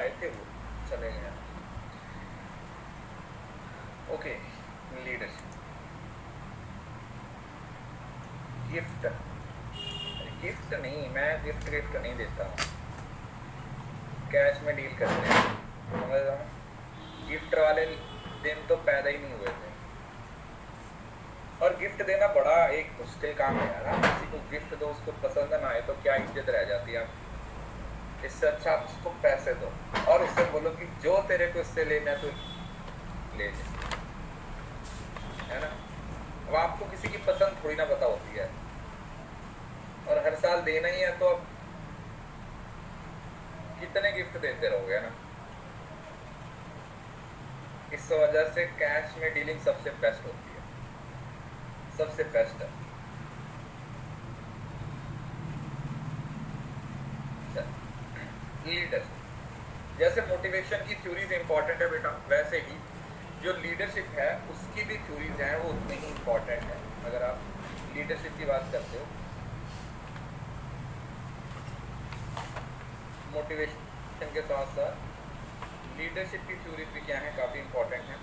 आए थे वो चले गए। Okay, leadership. गिफ्ट, गिफ्ट नहीं, मैं गिफ्ट नहीं देता हूँ, कैश में डील करते हैं, समझ रहा हूँ। गिफ्ट वाले दिन तो पैदा ही नहीं हुए थे। और गिफ्ट देना बड़ा एक मुश्किल काम है यार। किसी को गिफ्ट दो, उसको पसंद ना आए तो क्या इज्जत रह जाती है। इससे अच्छा आप उसको पैसे दो और उससे बोलो कि जो तेरे को इससे लेना तो ले ले, है ना। अब आपको किसी की पसंद थोड़ी ना पता होती है, और हर साल देना ही है तो अब कितने गिफ्ट देते रहोगे ना। इस वजह से कैश में डीलिंग सबसे बेस्ट होती है, सबसे बेस्ट है। लीडरशिप, जैसे मोटिवेशन की थ्योरीज इंपॉर्टेंट है बेटा, वैसे ही जो लीडरशिप है उसकी भी थ्योरीज हैं वो उतनी ही इंपॉर्टेंट है। अगर आप लीडरशिप की बात करते हो, मोटिवेशन के साथ साथ लीडरशिप की थ्योरीज भी क्या है, काफ़ी इंपॉर्टेंट है।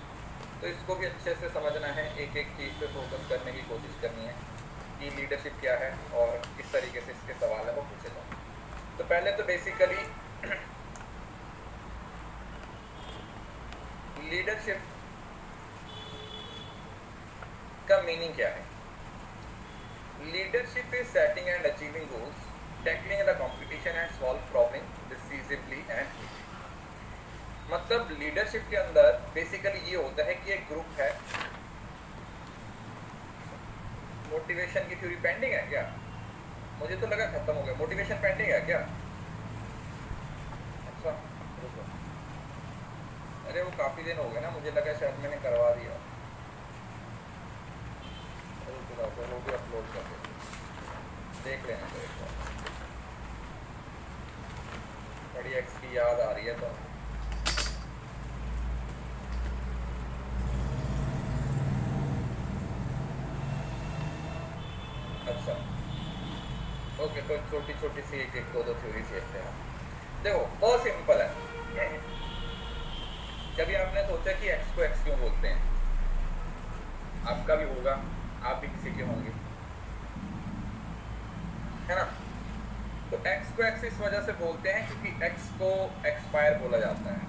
तो इसको भी अच्छे से समझना है, एक एक चीज़ पे फोकस करने की कोशिश करनी है कि लीडरशिप क्या है और किस तरीके से इसके सवाल है वो पूछे जाए। तो पहले तो बेसिकली लीडरशिप का मीनिंग क्या है। Leadership is setting and achieving goals, tackling the competition and solve problem decisionally and. मतलब लीडरशिप के अंदर बेसिकली ये होता है कि एक ग्रुप है। मोटिवेशन की थ्योरी पेंडिंग है क्या? मुझे तो लगा खत्म हो गया। मोटिवेशन पेंडिंग है क्या? अच्छा रुको, अरे वो काफी दिन हो गए ना, मुझे लगा शायद मैंने करवा दिया। वो भी अपलोड कर देते, देख लेना तो एक बार। बड़ी एक्स की याद आ रही है तो अच्छा ओके, तो छोटी छोटी सी एक एक दो थ्योरी सीखते हैं। देखो बहुत सिंपल है। जब आपने सोचा कि एक्स को एक्स क्यों बोलते हैं, आपका भी होगा, आप भी किसी के होंगे, है ना। तो एक्स को एक्स इस वजह से बोलते हैं क्योंकि एक्स को एक्सपायर बोला जाता है,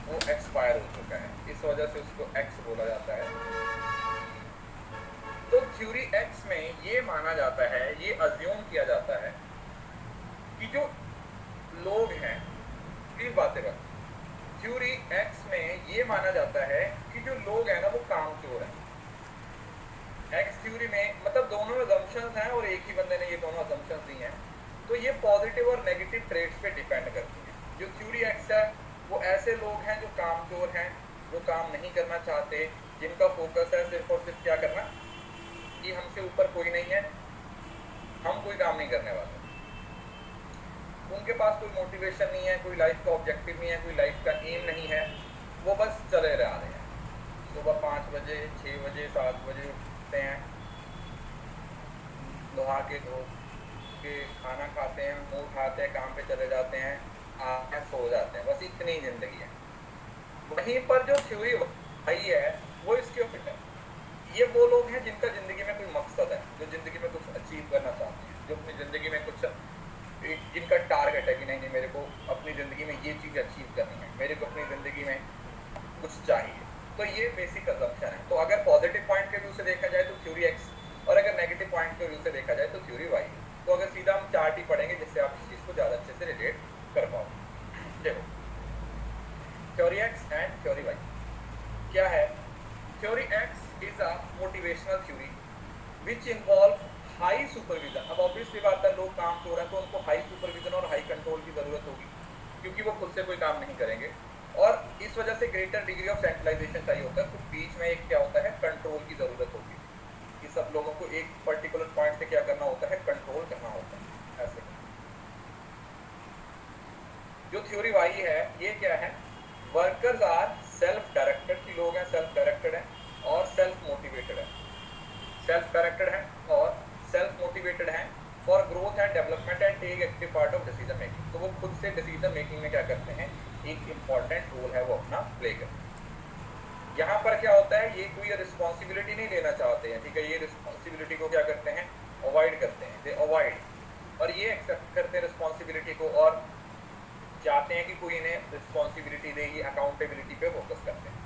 वो एक्सपायर हो चुका है, इस वजह से उसको एक्स बोला जाता है। तो थ्योरी एक्स में ये माना जाता है, ये अज्यूम किया जाता है कि जो लोग हैं, प्लीज बातें कर, थ्योरी एक्स में ये माना जाता है कि जो लोग हैं ना वो कामचोर हैं। एक्स थ्योरी में मतलब दोनों अजम्पशंस हैं और एक ही बंदे ने ये दोनों अजम्पशंस दी हैं, तो ये पॉजिटिव और नेगेटिव ट्रेड्स पे डिपेंड करती है। जो थ्योरी एक्स है वो ऐसे लोग हैं जो कामचोर हैं, जो काम नहीं करना चाहते, जिनका फोकस है सिर्फ और सिर्फ क्या करना कि हमसे ऊपर कोई नहीं है, हम कोई काम नहीं करने वाले। उनके पास कोई मोटिवेशन नहीं है, कोई लाइफ का ऑब्जेक्टिव नहीं है, कोई लाइफ का एम नहीं है, वो बस चले रह रहे हैं। सुबह 5 बजे 6 बजे 7 बजे उठते हैं, नहा के धो के खाना खाते हैं, मुँह उठाते हैं, काम पे चले जाते हैं, आके सो जाते हैं, बस इतनी ही जिंदगी है। वहीं पर जो थ्योरी भाई है वो इसके ऊपर है। ये वो लोग हैं जिनका जिंदगी में कोई मकसद है, जो जिंदगी में कुछ अचीव करना चाहते हैं, जो अपनी जिंदगी में कुछ, जिनका टारगेट है कि नहीं नहीं मेरे को अपनी ज़िंदगी में ये चीज़ अचीव करनी है, मेरे को अपनी ज़िंदगी में कुछ चाहिए। तो ये बेसिक अजम्पशन है। तो अगर पॉजिटिव पॉइंट के व्यू से देखा जाए तो थ्योरी एक्स, और अगर नेगेटिव पॉइंट के व्यू से देखा जाए तो थ्योरी वाई। तो अगर सीधा हम चार्ट ही पढ़ेंगे जिससे आप इस चीज़ को ज़्यादा अच्छे से रिलेट कर पाओ। देखो theory X and theory Y क्या है। Theory X is a motivational theory which involve high supervision. अब ऑब्वियसली बात है, लोग काम चोर हैं तो उनको हाई सुपरविजन और हाई कंट्रोल की ज़रूरत होगी, क्योंकि वो खुद से कोई काम नहीं करेंगे, और इस वजह से ग्रेटर डिग्री ऑफ सेंट्रलाइजेशन चाहिए होता है। तो बीच में एक क्या होता है, कंट्रोल की ज़रूरत होगी, कि सब लोगों को एक पर्टिकुलर पॉइंट से क्या करना होता है, कंट्रोल करना होता है। ऐसे जो थ्योरी वाई है ये क्या है, वर्कर्स आर सेल्फ डायरेक्टेड, की लोग हैं सेल्फ डायरेक्टेड हैं और सेल्फ मोटिवेटेड है, सेल्फ डायरेक्टेड है और सेल्फ मोटिवेटेड हैं for growth and development and take active part of decision making. तो वो खुद से डिसीजन मेकिंग में क्या करते हैं, एक इंपॉर्टेंट रोल है वो अपना प्ले करते हैं। यहाँ पर क्या होता है, ये कोई रिस्पॉन्सिबिलिटी नहीं लेना चाहते हैं, ठीक है, ये रिस्पॉन्सिबिलिटी को क्या करते हैं, अवॉइड करते हैं, दे अवॉइड, और ये एक्सेप्ट करते हैं रिस्पॉन्सिबिलिटी को और चाहते हैं कि कोई इन्हें रिस्पॉन्सिबिलिटी दे, ये अकाउंटेबिलिटी पे फोकस करते हैं।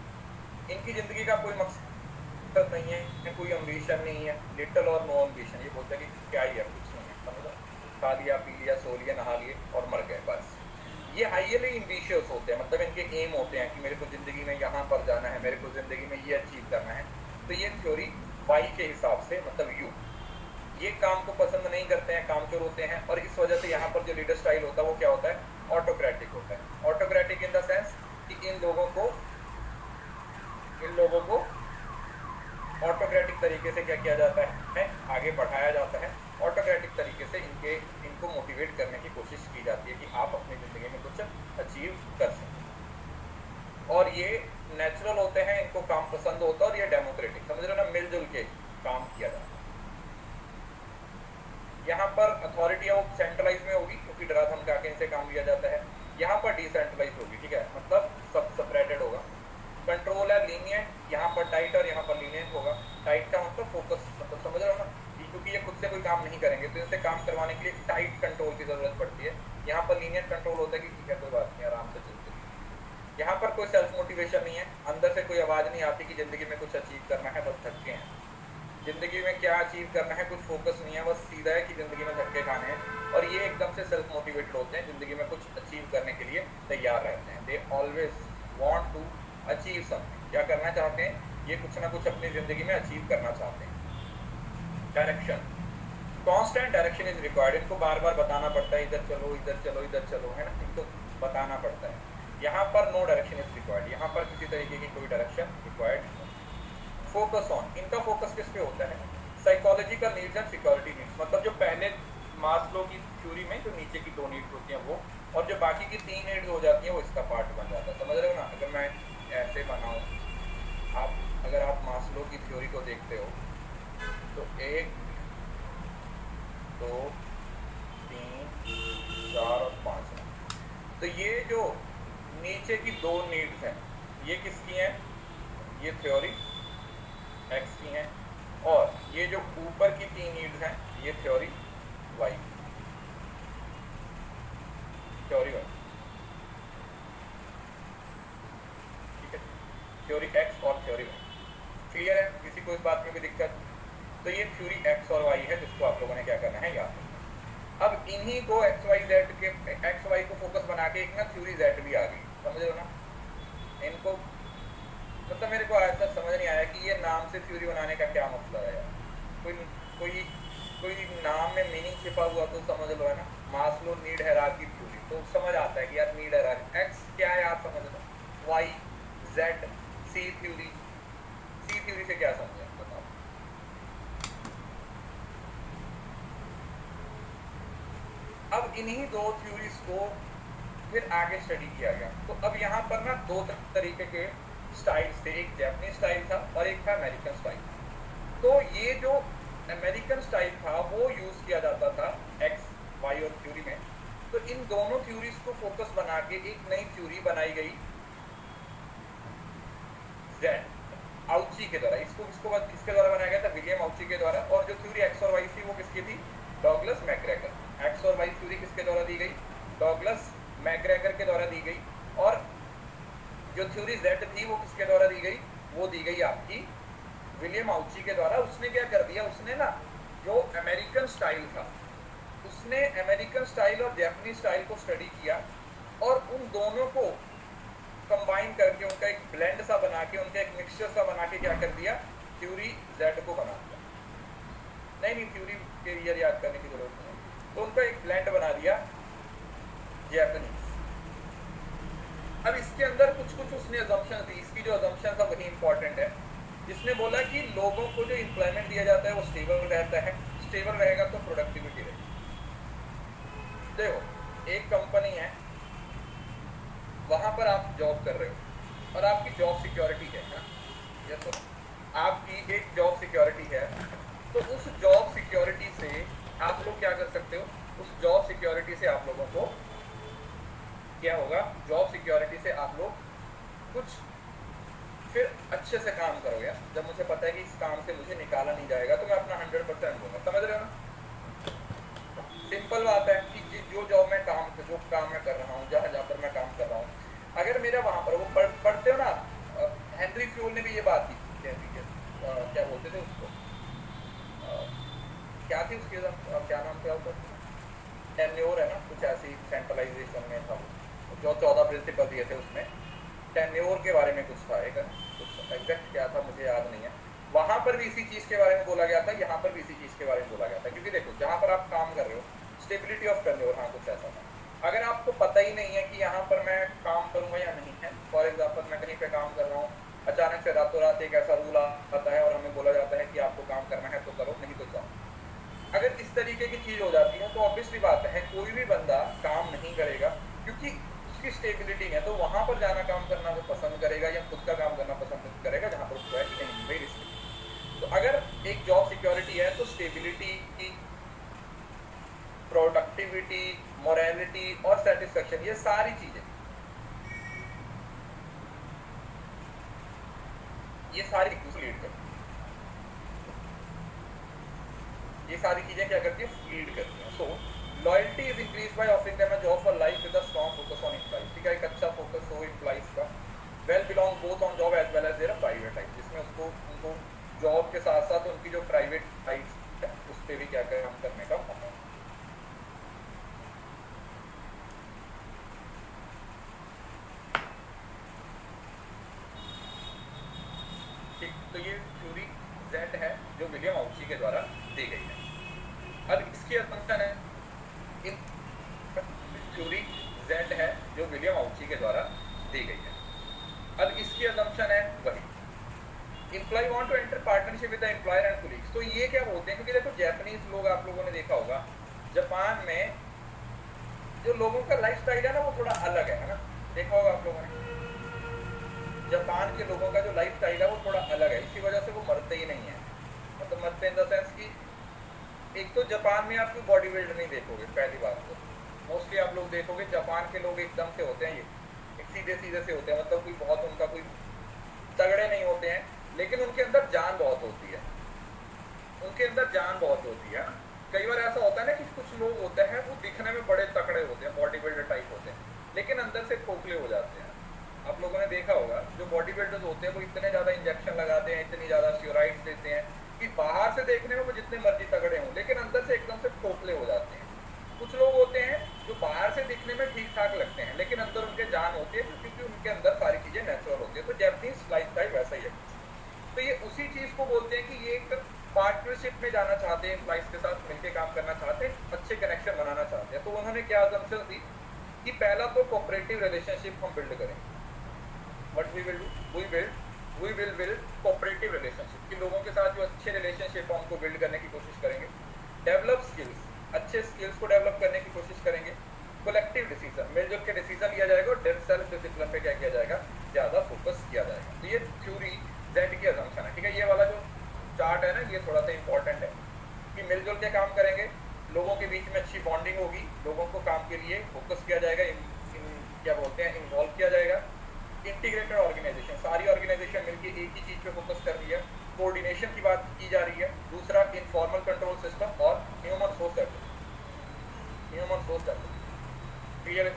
इनकी जिंदगी का कोई मकसद नहीं है, कोई एम्बिशन नहीं है, लिटिल और नो एम्बिशन, ये बोलते हैं कि क्या ही है, कुछ नहीं है, समझो, खा लिया पी लिया सो लिया नहा लिए और मर गए बस। ये हाईली एम्बिशियस होते हैं, मतलब इनके एम होते हैं कि मेरे को जिंदगी में यहाँ पर जाना है, मेरे को जिंदगी में ये अचीव करना है। तो ये थ्योरी वाई के हिसाब से, मतलब यू, ये काम को पसंद नहीं करते हैं, कामचोर होते हैं, और इस वजह से यहाँ पर जो लीडर स्टाइल होता है वो क्या होता है, ऑटोक्रेटिक होता है। ऑटोक्रेटिक इन द सेंस कि इन लोगों को ऑटोक्रेटिक तरीके से क्या किया जाता है, आगे बढ़ाया जाता है। ऑटोक्रेटिक तरीके से इनको मोटिवेट करने की कोशिश की जाती है कि आप अपनी ज़िंदगी में कुछ अचीव कर सकें। और ये नेचुरल होते हैं, इनको काम पसंद होता है, और ये डेमोक्रेटिक, समझ रहे हो ना, मिलजुल के काम किया जाता है। यहाँ पर अथॉरिटी है वो सेंट्रलाइज में होगी क्योंकि डरा धमका के इनसे काम लिया जाता है। यहाँ पर डिसेंट्रलाइज होगी, ठीक है, मतलब सब सेपरेटेड होगा। कंट्रोल है लीनियंट, यहाँ पर टाइट और यहाँ पर लीनियंट होगा। टाइट का मतलब फोकस, मतलब समझ रहे हो ना, क्योंकि ये खुद से कोई काम नहीं करेंगे तो इनसे काम करवाने के लिए टाइट कंट्रोल की जरूरत पड़ती है। यहाँ पर लीनियंट कंट्रोल होता है कि ठीक है कोई बात नहीं, आराम से चलते। यहाँ पर कोई सेल्फ मोटिवेशन नहीं है, अंदर से कोई आवाज़ नहीं आती कि ज़िंदगी में कुछ अचीव करना है, बस धक्के हैं। ज़िंदगी में क्या अचीव करना है, कुछ फोकस नहीं है, बस सीधा है कि ज़िंदगी में धक्के खाने हैं। और ये एकदम से सेल्फ मोटिवेटेड होते हैं, ज़िंदगी में कुछ अचीव करने के लिए तैयार रहते हैं। They always want to achieve something, क्या करना चाहते हैं, ये कुछ ना कुछ अपनी ज़िंदगी में अचीव करना चाहते हैं। Direction, constant direction is required, इनको बार बार बताना पड़ता है, इधर चलो इधर चलो इधर चलो, है ना, इनको बताना पड़ता है। यहाँ पर नो डायरेक्शन इज रिक्वायर्ड, यहाँ पर किसी तरीके की कोई डायरेक्शन रिक्वायर्ड नहीं। फोकस ऑन, इनका फोकस किस पे होता है, psychological needs and security needs, मतलब जो पहले मास्लो की थ्योरी में जो नीचे की 2 नीड्स होती हैं वो, और जो बाकी की 3 नीड्स हो जाती हैं वो इसका पार्ट बन जाता है। समझ रहे हो ना, अगर मैं ऐसे बनाऊँ, अगर आप मास्लो की थ्योरी को देखते हो तो 1 2 3 4 और 5, तो ये जो नीचे की 2 नीड्स हैं ये किसकी हैं, ये थ्योरी एक्स की हैं, और ये जो ऊपर की 3 नीड्स हैं ये थ्योरी वाई, थ्योरी वाई, ठीक है, थ्योरी एक्स और थ्योरी वाई। क्लियर है, किसी को इस बात में भी दिक्कत? तो ये थ्योरी एक्स और वाई है जिसको आप लोगों ने क्या करना है, याद रखना। अब इन्हीं को एक्स वाई जेड के, एक्स वाई को फोकस बना के एक ना थ्योरी जेड भी आ गई, समझ रहे हो ना। इनको मतलब मेरे को आज तक समझ नहीं आया कि ये नाम से थ्योरी बनाने का क्या मतलब है यार। कोई नाम में मीनिंग छिपा हुआ तो समझ लो, है ना। मास्लो नीड हायरार्की थ्योरी तो समझ आता है कि यार नीड हायरार्की, एक्स क्या है आप समझ लो, वाई जेड सी थ्योरी, सी थ्योरी से क्या समझे बताओ। अब इन्हीं 2 थ्योरीज को फिर आगे स्टडी किया गया। तो अब यहाँ पर ना 2 तरीके के स्टाइल्स थे, एक जापानीज स्टाइल था और एक था अमेरिकन स्टाइल। तो ये जो अमेरिकन स्टाइल था वो यूज किया जाता था एक्स वाई और थ्योरी में। तो इन दोनों थ्योरीज को फोकस बना के एक नई थ्योरी बनाई गई जेड, आउची के द्वारा। इसको किसके द्वारा बनाया गया था, विलियम आउची के द्वारा। और जो थ्योरी एक्स और वाई थी वो किसकी थी, डॉगलस मैकग्रेगर। एक्स और वाई थ्योरी किसके द्वारा दी गई, डॉगलस मैकग्रेगर के द्वारा दी गई। और जो थ्योरी जेड थी वो किसके द्वारा दी गई, वो दी गई आपकी विलियम आउची के द्वारा। उसने क्या कर दिया, उसने ना जो अमेरिकन स्टाइल था, उसने अमेरिकन स्टाइल और जापानीज स्टाइल को स्टडी किया और उन दोनों को कंबाइन करके उनका एक ब्लेंड सा बना के, उनका एक मिक्सचर सा बना के क्या कर दिया, थ्योरी जेड को बना दिया। नहीं थ्योरी के ईयर याद करने की जरूरत नहीं, तो उनका एक ब्लेंड बना दिया जापानीज। अब इसके अंदर कुछ उसने अजम्पशन थी, इसकी जो अजम्पशन था वही इंपॉर्टेंट है। जिसने बोला कि लोगों को जो एम्प्लॉयमेंट दिया जाता है वो स्टेबल रहता है, स्टेबल रहेगा तो प्रोडक्टिविटी रहेगी। देखो एक कंपनी है, वहां पर आप जॉब कर रहे हो और आपकी जॉब सिक्योरिटी है ना, ये तो आपकी एक जॉब सिक्योरिटी है। तो उस जॉब सिक्योरिटी से आप लोग क्या कर सकते हो, उस जॉब सिक्योरिटी से आप लोगों को क्या होगा, जॉब सिक्योरिटी से आप लोग कुछ फिर अच्छे से काम करोगे। जब मुझे पता है कि इस काम से मुझे निकाला नहीं जाएगा तो मैं अपना 100% दूंगा, समझ रहे हो ना। सिंपल बात है कि जो जॉब में जो काम मैं कर रहा हूँ, जहाँ पर मैं काम कर रहा हूँ, अगर मेरा वहां पर वो पढ़ते हो ना, हेनरी फ्यूल ने भी ये बात की, क्या बोलते थे उसको, क्या थी उसकी क्या नाम क्या होता है, टेन्योर है ना, कुछ ऐसी सेंट्रलाइजेशन में था वो, जो 14 प्रिंसिपल दिए थे उसमें टेन्योर के बारे में कुछ था, एक कुछ एग्जैक्ट क्या था मुझे याद नहीं है। वहां पर भी इसी चीज के बारे में बोला गया था, यहाँ पर भी इसी चीज के बारे में बोला गया था, क्योंकि देखो जहां पर आप काम कर रहे हो, स्टेबिलिटी ऑफ टेन्योर, हाँ कुछ ऐसा था। अगर आपको पता ही नहीं है कि यहाँ पर मैं काम करूंगा या नहीं है, फॉर एग्जाम्पल मैं कहीं पे काम कर रहा हूँ, अचानक से रातों रात एक ऐसा रूल आता है और हमें बोला जाता है कि आपको काम करना है तो करो, नहीं तो जाओ। अगर इस तरीके की चीज हो जाती है तो ऑब्वियसली बात है कोई भी बंदा काम नहीं करेगा, क्योंकि उसकी स्टेबिलिटी है, तो वहां पर जाना काम करना वो पसंद करेगा या खुद का काम करना पसंद करेगा जहां पर उसको है कि नहीं भाई रिस्क। तो अगर एक जॉब सिक्योरिटी है तो स्टेबिलिटी, प्रोडक्टिविटी, मोरालिटी और सेटिस्फेक्शन, ये सारी चीजें लीड करती है। ये सारी चीजें क्या करती है, लीड करती हैं। So loyalty is increase by offering them a job for life with a strong focus on employees. ठीक है, एक अच्छा फोकस हो एम्प्लॉइज का, well belong both on job as well as their private life, जिसमें उसको उनको जॉब के साथ साथ उनकी जो प्राइवेट लाइफ है उस पर भी क्या काम करने का मौका। ठीक, तो ये थ्योरी Z है जो विलियम आउची के द्वारा दी गई है। अब इसकी असम्पशन है, इन थ्योरी Z है जो विलियम आउची के द्वारा दी गई है। अब इसकी असम्पशन है वही, employ want to enter partnership with the employer and colleagues. तो ये क्या बोलते हैं, क्योंकि देखो जापानीज लोग, आप लोगों ने देखा होगा जापान में जो लोगों का लाइफस्टाइल है ना वो थोड़ा अलग है ना, देखा होगा आप लोगों ने। जापान के लोगों का जो लाइफस्टाइल है वो थोड़ा अलग है, इसी वजह से वो मरते ही नहीं है। मतलब मरते इन द सेंस कि एक तो जापान में आप कोई बॉडी बिल्डर नहीं देखोगे, पहली बात तो मोस्टली आप लोग देखोगे जापान के लोग एकदम से होते हैं, ये एक सीधे सीधे से होते हैं, मतलब कोई बहुत उनका कोई तगड़े नहीं होते हैं, लेकिन उनके अंदर जान बहुत होती है, उनके अंदर जान बहुत होती है। कई बार ऐसा होता है ना कि कुछ लोग होते हैं वो दिखने में बड़े तगड़े होते हैं, बॉडी बिल्डर टाइप होते हैं, लेकिन अंदर से खोखले हो जाते हैं। आप लोगों ने देखा होगा जो बॉडी बिल्डर्स होते हैं वो इतने ज़्यादा इंजेक्शन लगाते हैं, इतनी ज़्यादा स्टेरॉइड्स देते हैं कि बाहर से देखने में वो जितने मर्जी तगड़े हों, लेकिन अंदर से एकदम से खोखले हो जाते हैं। कुछ लोग होते हैं जो बाहर से दिखने में ठीक ठाक लगते हैं, लेकिन अंदर उनके जान होती है, क्योंकि उनके अंदर सारी चीज़ें नेचुरल होती है। तो जैपनीज लाइफस्टाइल वैसा ही है। तो ये उसी चीज़ को बोलते हैं कि ये एक पार्टनरशिप में जाना चाहते हैं, एम्प्लॉइज के साथ मिलकर काम करना चाहते हैं, अच्छे कनेक्शन बनाना चाहते हैं। तो उन्होंने क्या असम्पशन दी कि पहला तो कोऑपरेटिव रिलेशनशिप हम बिल्ड करें। What we will do, we will build cooperative relationship, कि लोगों के साथ जो अच्छे रिलेशनशिप है उनको बिल्ड करने की कोशिश करेंगे। डेवलप स्किल्स, अच्छे स्किल्स को डेवलप करने की कोशिश करेंगे। कलेक्टिव डिसीजन, मिलजुल के डिसीजन लिया जाएगा और सेल्फ डिसिप्लिन पे क्या किया जाएगा, ज़्यादा फोकस किया जाएगा। तो ये थ्योरी Z की असम्पशन है। ठीक है, ये वाला जो चार्ट है ना ये थोड़ा सा इंपॉर्टेंट है कि मिलजुल के काम करेंगे, लोगों के बीच में अच्छी बॉन्डिंग होगी, लोगों को काम के लिए फोकस किया जाएगा, क्या बोलते हैं इन्वॉल्व किया जाएगा। इंटीग्रेटेड ऑर्गेनाइजेशन, सारी ऑर्गेनाइजेशन मिलकर एक ही चीज़ पे फोकस कर रही है, कोऑर्डिनेशन की बात की जा रही है। दूसरा इनफॉर्मल कंट्रोल सिस्टम और ह्यूमन सोर्स डेवलपमेंट। क्लियर है?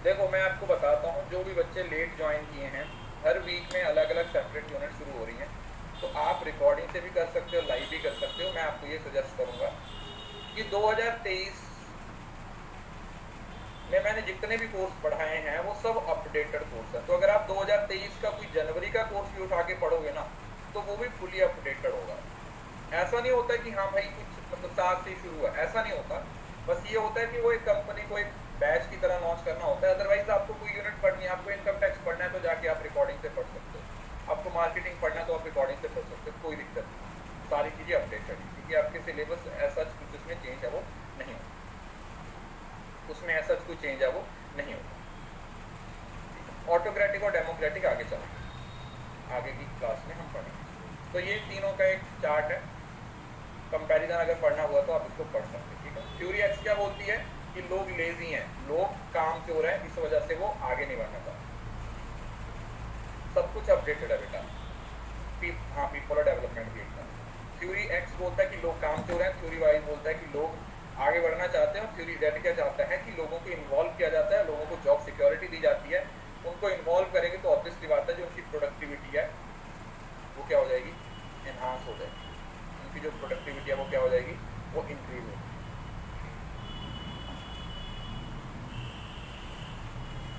देखो मैं आपको बताता हूँ, जो भी बच्चे लेट ज्वाइन किए हैं, हर वीक में अलग अलग सेपरेट यूनिट शुरू हो रही हैं, तो आप रिकॉर्डिंग से भी कर सकते हो, लाइव भी कर सकते हो। मैं आपको ये सजेस्ट करूँगा कि 2023 में मैंने जितने भी कोर्स पढ़ाए हैं वो सब अपडेटेड कोर्स है। तो अगर आप 2023 का कोई जनवरी का कोर्स भी उठा के पढ़ोगे ना तो वो भी फुली अपडेटेड होगा। ऐसा नहीं होता कि हाँ भाई कुछ मतलब साल से शुरू हुआ, ऐसा नहीं होता। बस ये होता है कि वो एक कंपनी को एक बैच की तरह लॉन्च करना होता है। अदरवाइज आपको कोई यूनिट पढ़नी है, आपको इनकम टैक्स पढ़ना है तो जाके आप रिकॉर्डिंग से पढ़ सकते हो, आपको मार्केटिंग पढ़ना है तो आप रिकॉर्डिंग से पढ़ सकते हो, कोई दिक्कत नहीं। सारी चीज़ें अपडेटेड है, क्योंकि आपके सिलेबस ऐसा कुछ उसमें चेंज है वो नहीं होता, उसमें ऐसा कोई चेंज है वो नहीं होता। ऑटोक्रेटिक और डेमोक्रेटिक आगे चलेंगे, आगे की क्लास में हम पढ़ेंगे। तो ये तीनों का एक चार्ट है, कंपैरिजन अगर पढ़ना हुआ तो आप इसको पढ़ सकते हैं, ठीक है। थ्योरी एक्स क्या बोलती है कि लोग लेजी हैं, लोग काम चोर हैं, इस वजह से वो आगे नहीं बढ़ना चाहते। सब कुछ अपडेटेड है बेटा, हाँ पीपल और डेवलपमेंट भी एकदम। थ्योरी एक्स बोलता है कि लोग काम चोर हैं, थ्योरी वाई बोलता है कि लोग आगे बढ़ना चाहते हैं, और थ्योरी जेड क्या चाहता है कि लोगों को इन्वॉल्व किया जाता है, लोगों को जॉब सिक्योरिटी दी जाती है। उनको इन्वॉल्व करेंगे तो ऑब्वियसली बात है जो उनकी प्रोडक्टिविटी है वो क्या हो जाएगी, एनहांस हो जाएगी। उनकी जो प्रोडक्टिविटी है वो क्या हो जाएगी, वो इंक्रीज होगी।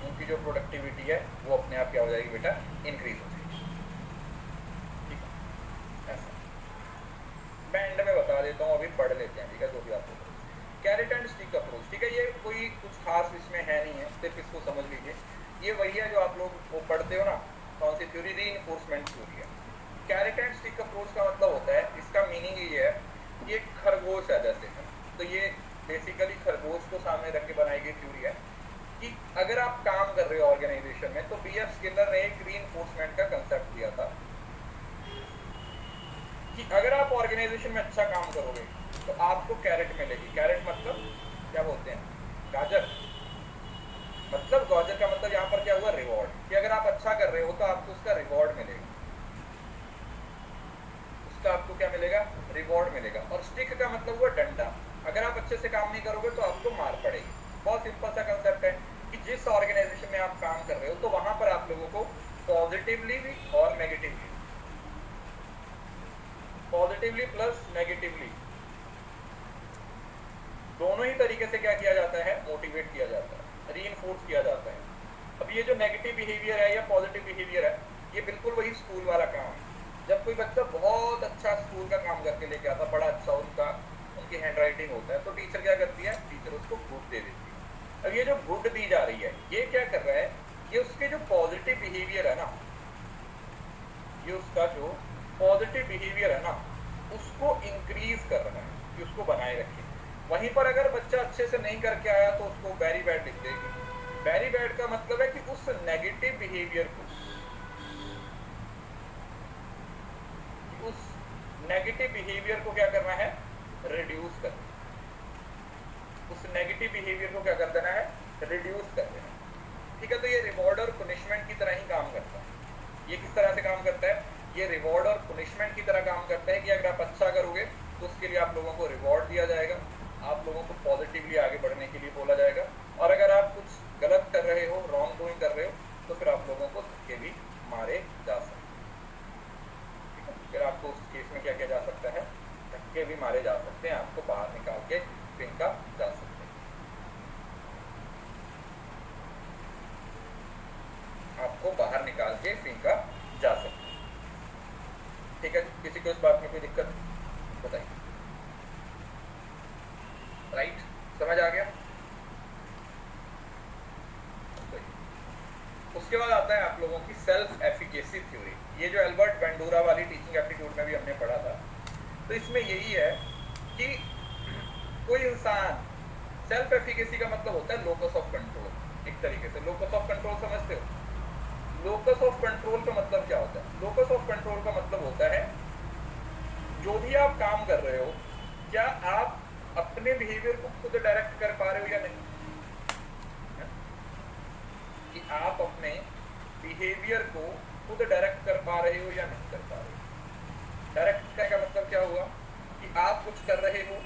उनकी जो प्रोडक्टिविटी है वो अपने आप क्या हो जाएगी बेटा, इंक्रीज हो जाएगी, ठीक है। ऐसा मैं एंड में बता देता हूँ, अभी पढ़ लेते हैं, ठीक है, जो भी आपको कैरेट एंड स्टिक अप्रोच, ठीक है। ये कोई कुछ खास इसमें है नहीं है, सिर्फ इसको समझ लीजिए। ये वही है जो आप लोग वो पढ़ते हो ना, कौन सी थ्योरी, रीइंफोर्समेंट थ्योरी है। कैरेट एंड स्टिक अप्रोच का मतलब होता है, इसका मीनिंग ये है, ये खरगोश है जैसे, तो ये बेसिकली खरगोश को सामने रख के बनाई गई थ्योरी है कि अगर आप काम कर रहे हो ऑर्गेनाइजेशन में, तो बीएफ स्किनर ने एक रीइंफोर्समेंट का कंसेप्ट दिया था कि अगर आप ऑर्गेनाइजेशन में अच्छा काम करोगे तो आपको कैरेट मिलेगी। कैरेट मतलब क्या बोलते हैं, गाजर, मतलब गाजर का मतलब यहाँ पर क्या हुआ, रिवॉर्ड, कि अगर आप अच्छा कर रहे हो तो आपको उसका रिवॉर्ड मिलेगा, उसका आपको क्या मिलेगा, रिवॉर्ड मिलेगा। और स्टिक का मतलब हुआ डंडा, अगर आप अच्छे से काम नहीं करोगे तो आपको मार पड़ेगी। बहुत सिंपल सा कंसेप्ट है कि जिस ऑर्गेनाइजेशन में आप काम कर रहे हो तो वहां पर आप लोगों को पॉजिटिवली भी और नेगेटिवली, पॉजिटिवली प्लस नेगेटिवली दोनों ही तरीके से क्या किया जाता है, मोटिवेट किया जाता है, रीइंफोर्स किया जाता है। अब ये जो नेगेटिव बिहेवियर है या पॉजिटिव बिहेवियर है, ये बिल्कुल वही स्कूल वाला काम है। जब कोई बच्चा बहुत अच्छा स्कूल का काम करके लेके आता, बड़ा अच्छा उनकी हैंड राइटिंग होता है, तो टीचर क्या करती है, टीचर उसको गुड दे देती है। अब ये जो गुड दी जा रही है, ये क्या कर रहा है, ये उसके जो पॉजिटिव बिहेवियर है ना, ये उसका जो पॉजिटिव बिहेवियर है ना, उसको इंक्रीज कर रहा है कि उसको बनाए रखे। वहीं पर अगर बच्चा अच्छे से नहीं करके आया तो उसको वेरी बैड लिख देगी। वेरी बैड का मतलब है कि उस नेगेटिव बिहेवियर को, उस नेगेटिव बिहेवियर को क्या करना है, रिड्यूस करना। उस नेगेटिव बिहेवियर को क्या कर देना है, रिड्यूस कर देना, ठीक है। तो ये रिवॉर्ड और पनिशमेंट की तरह ही काम करता है। ये किस तरह से काम करता है, ये रिवॉर्ड और पनिशमेंट की तरह काम करता है कि अगर आप अच्छा करोगे तो उसके लिए आप लोगों को रिवॉर्ड दिया जाएगा, आप लोगों को पॉजिटिवली आगे बढ़ने के लिए बोला जाएगा, और अगर आप कुछ गलत कर रहे हो, रॉन्ग डूइंग कर रहे हो, तो फिर आप लोगों को धक्के भी मारे जा सकते हैं, ठीक है। फिर आपको उस केस में क्या किया जा सकता है, धक्के भी मारे जा सकते हैं, आपको बाहर निकाल के फेंका जा सकता है, आपको बाहर निकाल के फेंका जा सकता है, ठीक है। किसी को इस बात में कोई दिक्कत बताइए, राइट, समझ आ गया। उसके बाद आता है आप लोगों की सेल्फ एफिकेसी थ्योरी। ये जो एल्बर्ट बेंडूरा वाली टीचिंग एप्टीट्यूड में भी हमने पढ़ा था, तो इसमें यही है कि कोई इंसान, सेल्फ एफिकेसी का मतलब होता है लोकस ऑफ कंट्रोल। एक तरीके से लोकस ऑफ कंट्रोल समझते हो, लोकस ऑफ कंट्रोल का मतलब क्या होता है, लोकस ऑफ कंट्रोल का मतलब होता है जो भी आप काम कर रहे हो, क्या आप अपने बिहेवियर को खुद डायरेक्ट कर पा रहे हो या नहीं, कि आप अपने बिहेवियर को खुद डायरेक्ट कर पा रहे हो या नहीं कर पा रहे हो। डायरेक्ट करने का मतलब क्या हुआ कि आप कुछ कर रहे हो,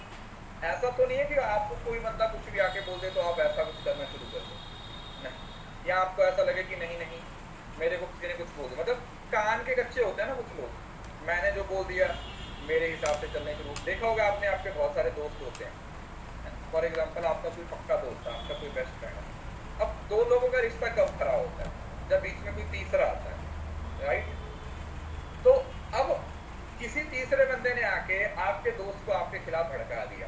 ऐसा तो नहीं है कि आपको कोई बंदा कुछ भी आके बोल दे तो आप ऐसा कुछ करना शुरू कर दो, नहीं। या आपको ऐसा लगे कि नहीं नहीं मेरे को किसी ने कुछ बोल दिया, मतलब कान के कच्चे होते हैं ना कुछ लोग, मैंने जो बोल दिया मेरे हिसाब से चलने शुरू। देखा होगा आपने, आपके बहुत सारे दोस्त होते हैं, फॉर एग्जाम्पल आपका कोई पक्का दोस्त है, आपका कोई बेस्ट फ्रेंड है। अब दो लोगों का रिश्ता कब खराब होता है, जब बीच में कोई तीसरा आता है, राइट। तो अब किसी तीसरे बंदे ने आके आपके दोस्त को आपके खिलाफ भड़का दिया।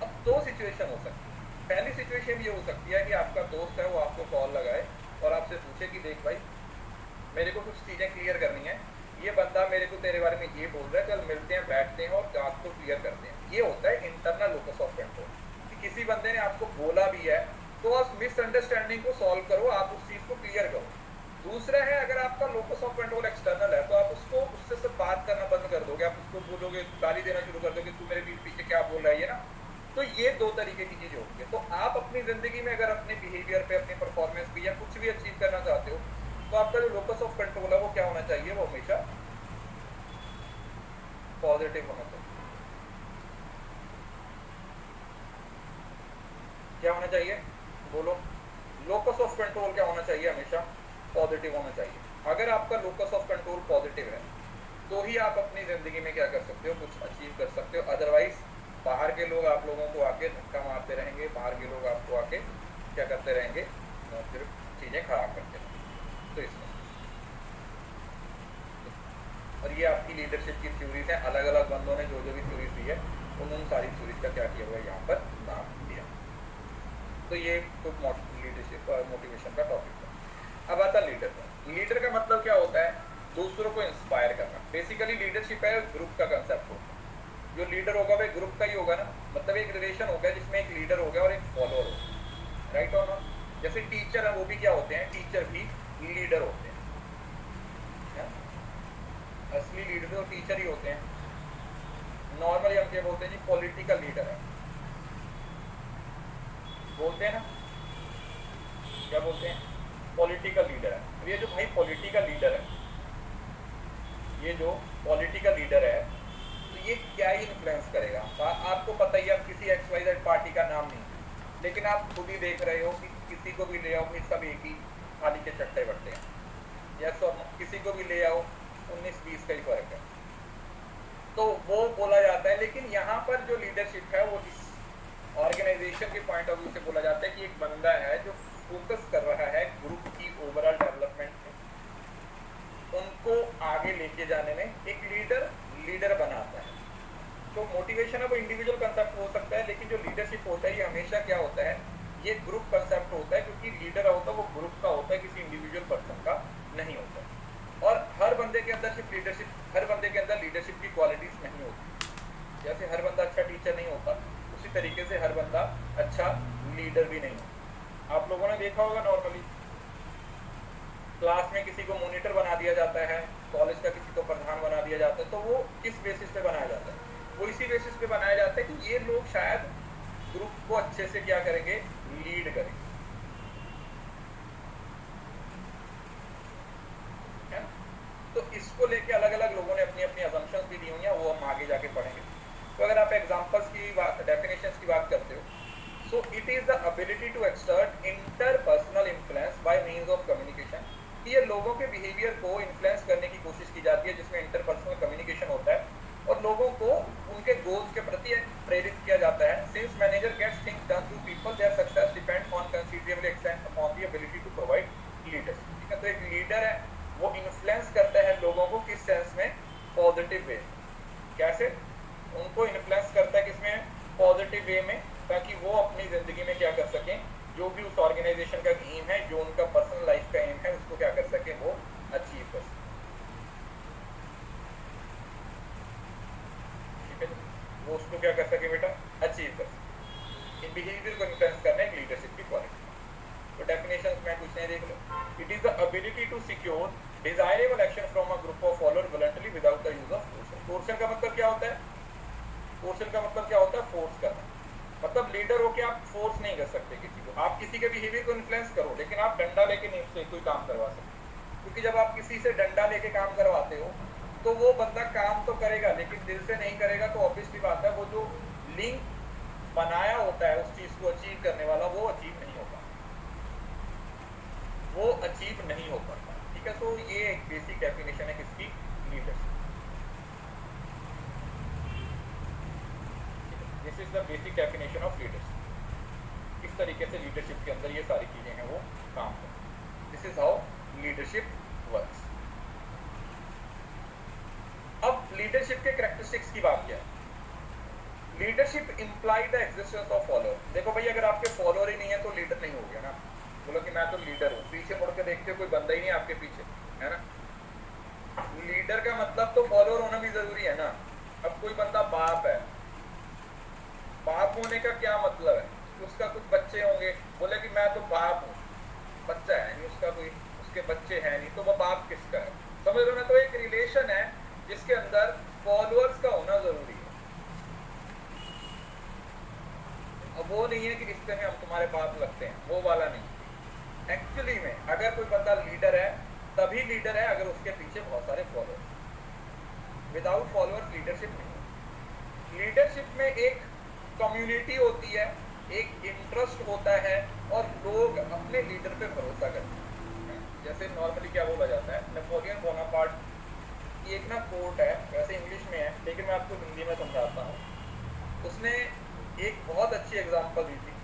अब दो सिचुएशन हो सकती है। पहली सिचुएशन ये हो सकती है कि आपका दोस्त है वो आपको कॉल लगाए और आपसे पूछे कि देख भाई मेरे को कुछ चीज़ें क्लियर करनी है, ये बंदा मेरे को तेरे बारे में ये बोल रहा है, चल मिलते हैं, बैठते हैं और बात को क्लियर करते हैं। ये होता है इंटरनल लोकस ऑफ कंट्रोल, कि किसी बंदे ने आपको बोला भी है तो आप मिसअंडरस्टैंडिंग को सॉल्व करो, आप उस चीज़ को क्लियर करो। दूसरा है, अगर आपका लोकस ऑफ कंट्रोल एक्सटर्नल है तो आप उसको उससे बात करना बंद कर दोगे, आप उसको तो बोलोगे, गाली देना शुरू कर दोगे, तू मेरे पीठ पीछे क्या बोल रहा है, ये ना। तो ये दो तरीके की चीजें होती है। तो आप अपनी जिंदगी में अगर अपने बिहेवियर पे, अपनी परफॉर्मेंस पे या कुछ भी अचीव करना चाहते हो, तो आपका जो लोकस ऑफ कंट्रोल है वो क्या होना चाहिए, वो हमेशा पॉजिटिव होना चाहिए। क्या होना चाहिए, बोलो। लोकस ऑफ कंट्रोल क्या होना चाहिए, हमेशा पॉजिटिव होना चाहिए। अगर आपका लोकस ऑफ कंट्रोल पॉजिटिव है तो ही आप अपनी जिंदगी में क्या कर सकते हो, कुछ अचीव कर सकते हो। अदरवाइज बाहर के लोग आप लोगों को आके धक्का मारते रहेंगे, बाहर के लोग आपको आके क्या करते रहेंगे, सिर्फ चीजें खराब करते रहेंगे। तो इसमें, और ये आपकी लीडरशिप की थ्योरीज है, अलग अलग बंदों ने जो जो भी थ्योरीज दी है उन सारी थ्योरीज का क्या किया हुआ है यहाँ पर नाम दिया। तो ये तो लीडरशिप और मोटिवेशन का टॉपिक है। अब आता लीडर का। लीडर का मतलब क्या होता है, दूसरों को इंस्पायर करना। बेसिकली लीडरशिप है ग्रुप का कंसेप्ट होता है। जो लीडर होगा वह ग्रुप का ही होगा ना, मतलब एक रिलेशन होगा जिसमें एक लीडर होगा और एक फॉलोअर होगा, राइट और नॉट। जैसे टीचर है वो भी क्या होते हैं, टीचर भी लीडर होते हैं, असली लीडर तो टीचर ही होते हैं। नॉर्मली हम क्या बोलते हैं जी, पॉलिटिकल लीडर है, बोलते हैं ना, क्या बोलते हैं, पॉलिटिकल लीडर है। ये जो भाई पॉलिटिकल लीडर है, ये जो पॉलिटिकल लीडर है, तो ये क्या ही इन्फ्लुएंस करेगा। आपको पता ही, आप किसी XYZ पार्टी का नाम नहीं, लेकिन आप खुद ही देख रहे हो कि किसी को भी ले आओ भाई सब एक ही थाली के चट्टे बट्टे हैं, या सब किसी को भी ले आओ 19-20 का ही फर्क है, तो वो बोला जाता है। लेकिन यहाँ पर जो लीडरशिप है वो इस ऑर्गेनाइजेशन के पॉइंट ऑफ व्यू से बोला जाता है कि एक बंदा है जो फोकस कर रहा है ग्रुप की ओवरऑल डेवलपमेंट में, उनको आगे लेके जाने में एक लीडर बनाता है। तो मोटिवेशन है वो इंडिविजुअल कंसेप्ट हो सकता है, लेकिन जो लीडरशिप होता है ये हमेशा क्या होता है, ये ग्रुप कंसेप्ट होता है, क्योंकि लीडर होता है वो ग्रुप का होता है, किसी इंडिविजुअल पर्सन का नहीं होता। और हर बंदे के अंदर सिर्फ लीडरशिप, हर बंदे के अंदर लीडरशिप की क्वालिटीज नहीं होती। जैसे हर बंदा अच्छा टीचर नहीं होता, उसी तरीके से हर बंदा अच्छा लीडर भी नहीं होता। आप लोगों ने देखा होगा नॉर्मली क्लास में किसी को मॉनिटर बना दिया जाता है, कॉलेज का किसी को प्रधान बना दिया जाता है, तो वो किस बेसिस पे बनाया जाता है, वो इसी बेसिस पे बनाया जाता है कि ये लोग शायद ग्रुप को अच्छे से क्या करेंगे, लीड करेंगे, है ना। तो इसको लेके अलग अलग लोगों ने अपनी अपनी असम्पशंस भी दी हुई हैं, वो हम आगे जाके पढ़ेंगे। तो अगर आप एग्जांपल्स की बात, डेफिनेशंस की बात करते हो, so it is the ability to exert interpersonal influence by means of communication. ये लोगों के बिहेवियर को इन्फ्लुएंस करने की कोशिश की जाती है, जिसमें इंटरपर्सनल कम्युनिकेशन होता है, और लोगों को उनके गोल्स के प्रति प्रेरित किया जाता है। Since manager gets things done to people, their success depend on considerable extent upon the ability to provide leadership. ठीक है, तो एक लीडर है वो इन्फ्लुएंस करता है लोगों को, किस सेंस में, पॉजिटिव वे। कैसे उनको इन्फ्लुएंस करता है, किसमें, पॉजिटिव वे में, ताकि वो अपनी जिंदगी में क्या कर सकें, जो भी उस ऑर्गेनाइजेशन का एम है, जो उनका पर्सनल लाइफ का एम है, उसको क्या कर सके, वो अचीव कर सके। ठीक है, वो उसको क्या कर सके बेटा, अचीव कर सके। इन बिहेवियर को इन्फ्लुएंस करना एक लीडरशिप की क्वालिटी। तो डेफिनेशंस में कुछ नहीं, देख लो। It is the ability to secure desirable action from a group of follower voluntary without the use of coercion. Coercion का मतलब क्या होता है, कोर्शन का मतलब क्या होता है, फोर्स करना। मतलब लीडर होके आप फोर्स नहीं कर सकते किसी को, आप किसी के बिहेवियर को इन्फ्लुएंस करो, लेकिन आप डंडा लेके नहीं उससे कोई काम करवा सकते। क्योंकि जब आप किसी से डंडा लेके काम करवाते हो तो वो बंदा काम तो करेगा लेकिन दिल से नहीं करेगा, तो ऑब्वियसली बात है वो जो लिंक बनाया होता है उस चीज को अचीव करने वाला, वो अचीव नहीं होगा, वो अचीव नहीं हो पाता। ठीक है, तो ये एक बेसिक डेफिनेशन है किसकी, leadership. This is the basic definition of leadership. किस तरीके से लीडरशिप के अंदर ये सारी चीजें हैं वो काम करती हैं। This is how leadership works. अब लीडरशिप के कैरेक्टरिस्टिक्स की बात किया। Leadership imply the existence of follower. देखो भाई, अगर आपके फॉलोअर ही नहीं है तो लीडर नहीं हो गया ना। बोलो कि मैं तो लीडर हूँ, पीछे मुड़ के देखते हो कोई बंदा ही नहीं आपके पीछे, है ना। लीडर का मतलब तो फॉलोअर होना भी जरूरी है ना। अब कोई बंदा बाप है, बाप होने का क्या मतलब है, उसका कुछ बच्चे होंगे, बोले कि मैं तो बाप हूँ, बच्चा है नहीं उसका, कोई उसके बच्चे हैं नहीं, तो वह बाप किसका है, समझ लो ना। तो एक रिलेशन है जिसके अंदर फॉलोअर्स का होना जरूरी है। अब वो नहीं है कि रिश्ते में हम तुम्हारे पास लगते हैं, वो वाला नहीं। एक्चुअली में अगर कोई बंदा लीडर है तभी लीडर है अगर उसके पीछे बहुत सारे फॉलोअर्स। विदाउट फॉलोअर्स लीडरशिप नहीं। लीडरशिप में एक कम्युनिटी होती है, एक इंटरेस्ट होता है और लोग अपने लीडर पे भरोसा करते हैं। जैसे नॉर्मली क्या बोला जाता है, नेपोलियन बोनापार्ट की एक ना कोट है, वैसे इंग्लिश में है लेकिन मैं आपको हिंदी में समझाता हूँ। उसने एक बहुत अच्छी एग्जांपल दी थी,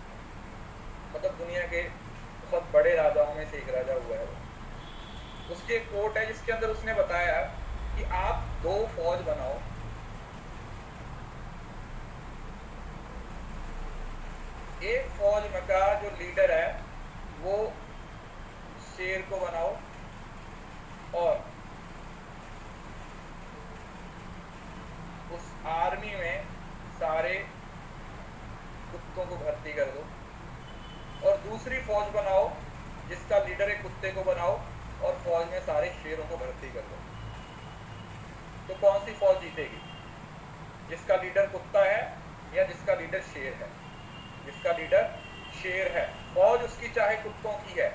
मतलब दुनिया के बहुत बड़े राजाओं में से एक राजा हुआ है वो। उसके एक कोट है जिसके अंदर उसने बताया कि आप 2 फौज बनाओ, एक फौज में का जो लीडर है वो शेर को बनाओ और उस आर्मी में सारे कुत्तों को भर्ती कर दो, और दूसरी फौज बनाओ जिसका लीडर एक कुत्ते को बनाओ और फौज में सारे शेरों को भर्ती कर दो। तो कौन सी फौज जीतेगी, जिसका लीडर कुत्ता है या जिसका लीडर शेर है? जिसका लीडर शेर है। फौज उसकी चाहे कुत्तों की है,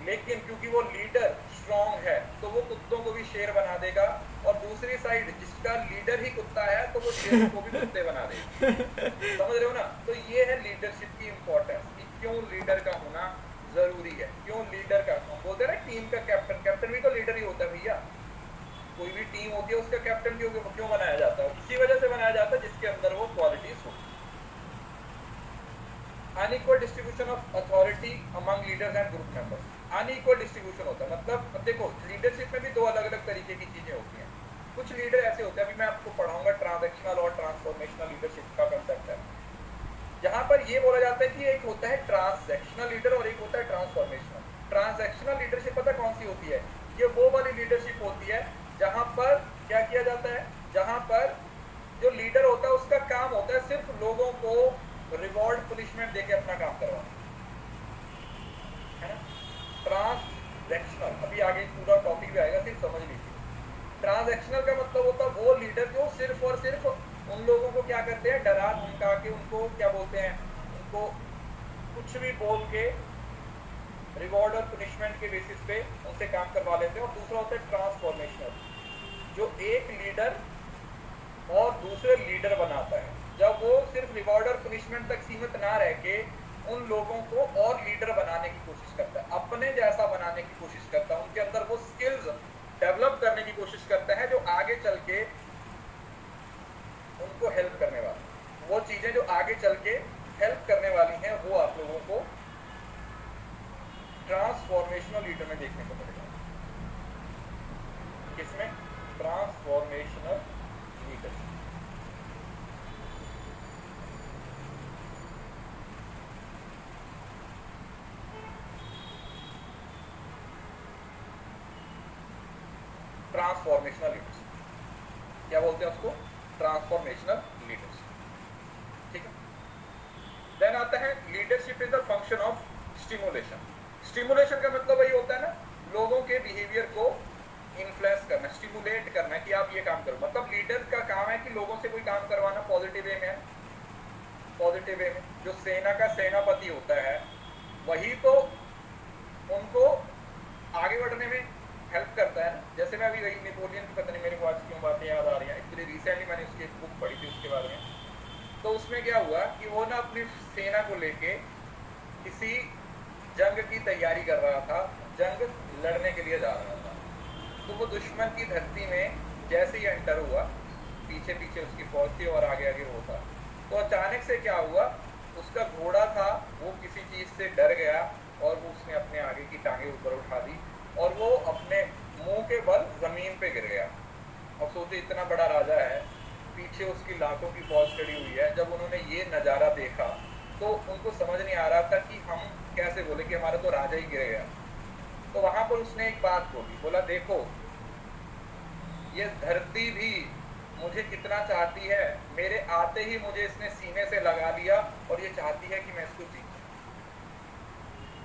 लेकिन क्योंकि वो लीडर स्ट्रॉन्ग है तो वो कुत्तों को भी शेर बना देगा, और दूसरी साइड जिसका लीडर ही कुत्ता है तो वो शेर को भी कुत्ते बना देगा। समझ रहे हो ना? तो ये है लीडरशिप की इंपॉर्टेंस, कि क्यों लीडर का होना जरूरी है। क्यों लीडर का, हम बोलते हैं ना टीम का कैप्टन, कैप्टन भी तो लीडर ही होता है भैया। कोई भी टीम होती है उसका कैप्टन क्यों बनाया जाता है? इसी वजह से बनाया जाता है जिसके अंदर वो क्वालिटीज हो। Unequal distribution of authority among leaders and group members. Unequal distribution होता है, मतलब देखो लीडरशिप में भी 2 अलग अलग तरीके की चीजें होती हैं। कुछ लीडर ऐसे होते हैं, अभी मैं आपको पढ़ाऊंगा ट्रांजैक्शनल और ट्रांसफॉर्मेशनल लीडरशिप का कंसेप्ट है, जहां पर ये बोला जाता है कि एक होता है ट्रांजैक्शनल लीडर और एक होता है ट्रांसफॉर्मेशनल। ट्रांजैक्शनल लीडरशिप पता कौन सी होती है? ये वो वाली लीडरशिप होती है जहां पर क्या किया जाता है, जहां पर जो लीडर होता है उसका काम होता है सिर्फ लोगों को रिवॉर्ड पनिशमेंट देके अपना काम करवाना, है ना? ट्रांजैक्शनल, अभी आगे पूरा टॉपिक भी आएगा, सिर्फ समझ लीजिए। ट्रांजैक्शनल का मतलब होता है वो लीडर जो सिर्फ और सिर्फ उन लोगों को क्या करते हैं, डरा धमका के, उनको क्या बोलते हैं, उनको कुछ भी बोल के रिवॉर्ड और पनिशमेंट के बेसिस पे उनसे काम करवा लेते हैं। और दूसरा होता है ट्रांसफॉर्मेशनल, जो एक लीडर और दूसरे लीडर बनाता है। जब वो सिर्फ रिवॉर्ड और पनिशमेंट तक सीमित ना रह के उन लोगों को और लीडर बनाने की कोशिश करता है, अपने जैसा बनाने की कोशिश करता है, उनके अंदर वो स्किल्स डेवलप करने की कोशिश करता है जो आगे चल के उनको हेल्प करने वाली, वो चीजें जो आगे चल के हेल्प करने वाली हैं, वो आप लोगों को ट्रांसफॉर्मेशनल लीडर में देखने को मिलेगा। किसमें? Transformational leader. ट्रांसफॉर्मेशनल लीडर्स क्या बोलते हैं उसको? Transformational leaders. ठीक है। देन आता है leadership is the function of stimulation. Stimulation का मतलब वही होता है ना, लोगों के बिहेवियर को इन्फ्लुएंस करना, स्टिमुलेट करना कि आप ये काम करो। मतलब लीडर का काम है कि लोगों से कोई काम करवाना पॉजिटिव वे में है, पॉजिटिव वे में। जो सेना का सेनापति होता है वही तो उनको आगे बढ़ने में हेल्प करता है। जैसे मैं अभी वही नेपोलियन की, पता नहीं मेरे को आज क्यों बातें याद आ रही हैं, एक्चुअली रिसेंटली मैंने उसकी एक बुक पढ़ी थी उसके बारे में। तो उसमें क्या हुआ कि वो ना अपनी सेना को लेके किसी जंग की तैयारी कर रहा था, जंग लड़ने के लिए जा रहा था। तो वो दुश्मन की धरती में जैसे ही एंटर हुआ, पीछे पीछे उसकी फौज थी और आगे आगे वो था। तो अचानक से क्या हुआ, उसका घोड़ा था वो किसी चीज से डर गया और वो उसने अपने आगे की टांगे ऊपर उठा दी और वो अपने मुंह के बल जमीन पे गिर गया। अब सोचे इतना बड़ा राजा है, पीछे उसकी लाखों की फौज खड़ी हुई है। जब उन्होंने ये नज़ारा देखा तो उनको समझ नहीं आ रहा था कि हम कैसे बोले कि हमारा तो राजा ही गिर गया। तो वहां पर उसने एक बात बोली, बोला देखो ये धरती भी मुझे कितना चाहती है, मेरे आते ही मुझे इसने सीने से लगा लिया और ये चाहती है कि मैं इसको जीतूं।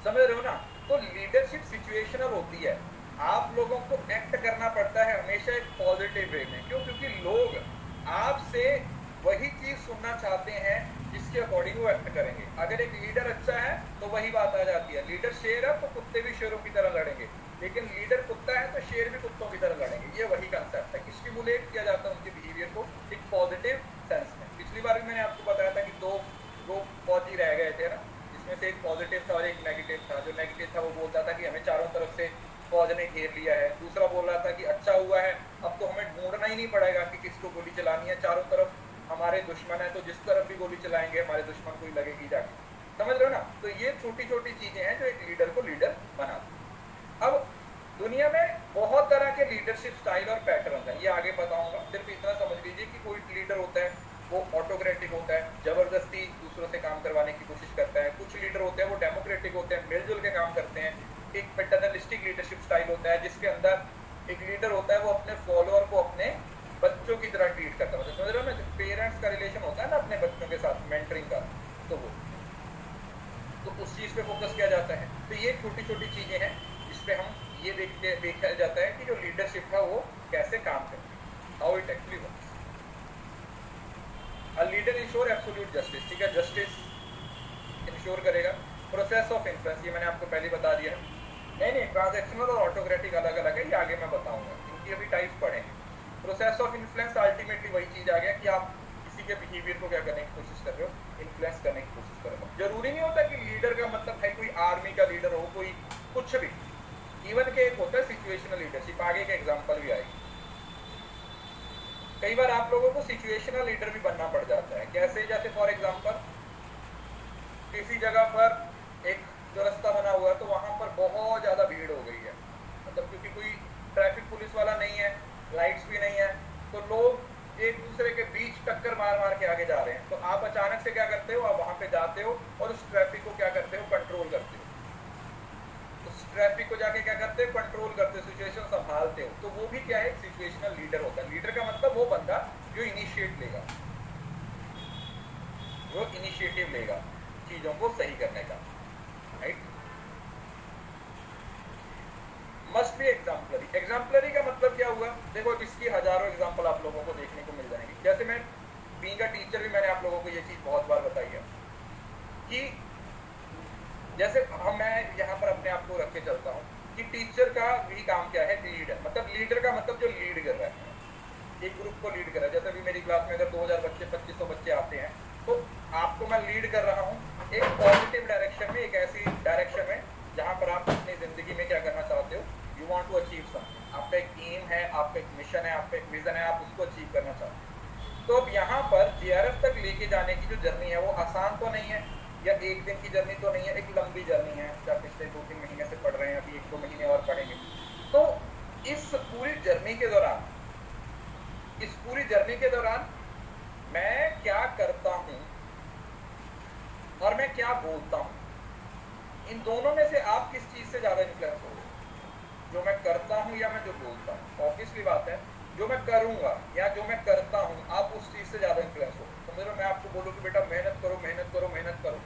समझ रहे हो ना? तो लीडरशिप सिचुएशनल होती है। आप लोगों को एक्ट करना पड़ता है हमेशा एक पॉजिटिव वे में। क्यों? क्योंकि लोग आपसे वही चीज सुनना चाहते हैं जिसके अकॉर्डिंग वो एक्ट करेंगे। अगर एक लीडर अच्छा है तो वही बात आ जाती है, लीडर शेर है तो कुत्ते भी शेरों की तरह लड़ेंगे, लेकिन लीडर कुत्ता है तो शेर भी कुत्तों की तरह लड़ेंगे। ये वही कंसेप्ट है, स्टिमुलेट किया जाता है उनके बिहेवियर को एक पॉजिटिव सेंस में। पिछली बार भी मैंने आपको बताया था कि दो फौजी रह गए थे ना, जिसमें से एक पॉजिटिव था और एक नेगेटिव था। जो नेगेटिव था वो बोलता था कि हमें चारों तरफ से फौज ने घेर लिया है, दूसरा बोल रहा था कि अच्छा हुआ है अब तो हमें ढूंढना ही नहीं पड़ेगा कि किसको गोली चलानी है, चारों तरफ हमारे दुश्मन है तो जिस तरफ भी गोली चलाएंगे हमारे दुश्मन को ही लगेगी जाके। समझ रहे हो ना? तो ये छोटी छोटी चीजें हैं जो एक लीडर को लीडर बनाती। अब दुनिया में बहुत तरह के लीडरशिप स्टाइल और पैटर्न हैं, ये आगे बताऊंगा। सिर्फ इतना समझ लीजिए कि कोई लीडर होता है वो ऑटोक्रेटिक होता है, जबरदस्ती दूसरों से काम करवाने की कोशिश करता है। कुछ लीडर होते हैं वो डेमोक्रेटिक होते हैं, मिलजुल के काम करते हैं। एक पैटर्नलिस्टिक लीडरशिप स्टाइल होता है जिसके अंदर एक लीडर होता है वो अपने फॉलोअर को अपने बच्चों की तरह ट्रीट करता है। मतलब समझ रहे हो ना, जो पेरेंट्स का रिलेशन होता है ना अपने बच्चों के साथ, मेंटरिंग का, तो वो तो उस चीज पे फोकस किया जाता है। तो ये छोटी छोटी चीजें हैं जिसपे हम ये देखा जाता है कि जो लीडरशिप है वो कैसे काम करती है, how it actually works. A leader ensure absolute justice, ठीक है, जस्टिस इंश्योर करेगा। प्रोसेस ऑफ इन्फ्लुएंस, ये मैंने आपको पहले बता दिया है। नहीं, ट्रांजैक्शनल और ऑटोक्रेटिक अलग अलग है, ये आगे मैं बताऊंगा, इनकी अभी टाइप्स पढ़ेंगे। प्रोसेस ऑफ इन्फ्लुएंस अल्टीमेटली वही चीज आ गया कि आप किसी के बिहेवियर को क्या करने की कोशिश कर रहे हो, इन्फ्लुएंस करने की कोशिश कर रहे हो। जरूरी नहीं होता कि लीडर का मतलब है कोई आर्मी का लीडर हो, कोई कुछ भी, इवन के एक होता है सिचुएशनल लीडरशिप, आगे का एग्जांपल भी आएगी। कई बार आप लोगों को सिचुएशनल लीडर भी बनना पड़ जाता है। कैसे? जैसे फॉर एग्जांपल किसी जगह पर एक जो रास्ता बना हुआ है तो वहां पर बहुत ज्यादा भीड़ हो गई है, मतलब क्योंकि कोई ट्रैफिक पुलिस वाला नहीं है, लाइट्स भी नहीं है, तो लोग एक दूसरे के बीच टक्कर मार मार के आगे जा रहे हैं। तो आप अचानक से क्या करते हो, आप वहां पे जाते हो और उस ट्रैफिक को क्या करते हो, कंट्रोल करते हो। उस ट्रैफिक को जाके क्या करते हो, कंट्रोल करते हो, सिचुएशन संभालते हो। तो वो भी क्या है, सिचुएशनल लीडर होता है। लीडर का मतलब वो बंदा जो इनिशिएट लेगा, जो इनिशिएटिव लेगा चीजों को सही करने का, right. Must be exemplary. Exemplary का मतलब क्या हुआ, देखो इसकी हजारों एग्जाम्पल आप लोगों को देखने को मिल जाएंगे। जैसे मैं बीइंग अ टीचर भी मैंने आप लोगों को ये चीज बहुत बार बताई है कि जैसे मैं यहाँ पर अपने आप को रख के चलता हूँ कि टीचर का भी काम क्या है, लीडर। मतलब लीडर का मतलब जो लीड कर रहा है, एक ग्रुप को लीड कर रहा है। जैसे अभी मेरी क्लास में अगर 2000 बच्चे 2500 बच्चे आते हैं तो आपको मैं लीड कर रहा हूँ एक पॉजिटिव डायरेक्शन में, एक ऐसी डायरेक्शन में जहाँ पर आप अपनी जिंदगी में क्या करना चाहते हो, you want to achieve something. आपका एक एम है, आपका एक मिशन है, आपका एक विजन है, आप उसको अचीव करना चाहते हो। तो अब यहाँ पर जेआरएफ तक लेके जाने की जो जर्नी है वो आसान तो नहीं है, या एक दिन की जर्नी तो नहीं है, एक लंबी जर्नी है। जब पिछले 2-3 महीने से पढ़ रहे हैं, अभी 1-2 महीने और पढ़ेंगे। तो इस पूरी जर्नी के दौरान, इस पूरी जर्नी के दौरान मैं क्या करता हूँ और मैं क्या बोलता हूँ, इन दोनों में से आप किस चीज से ज्यादा इन्फ्लुएंस हो? जो मैं करता हूँ या मैं जो बोलता हूँ? ऑब्वियसली बात है जो मैं करूंगा या जो मैं करता हूँ, आप उस चीज से ज्यादा इन्फ्लुएंस हो। समझ लो, मैं आपको बोलूँ कि बेटा मेहनत करो मेहनत करो मेहनत करो,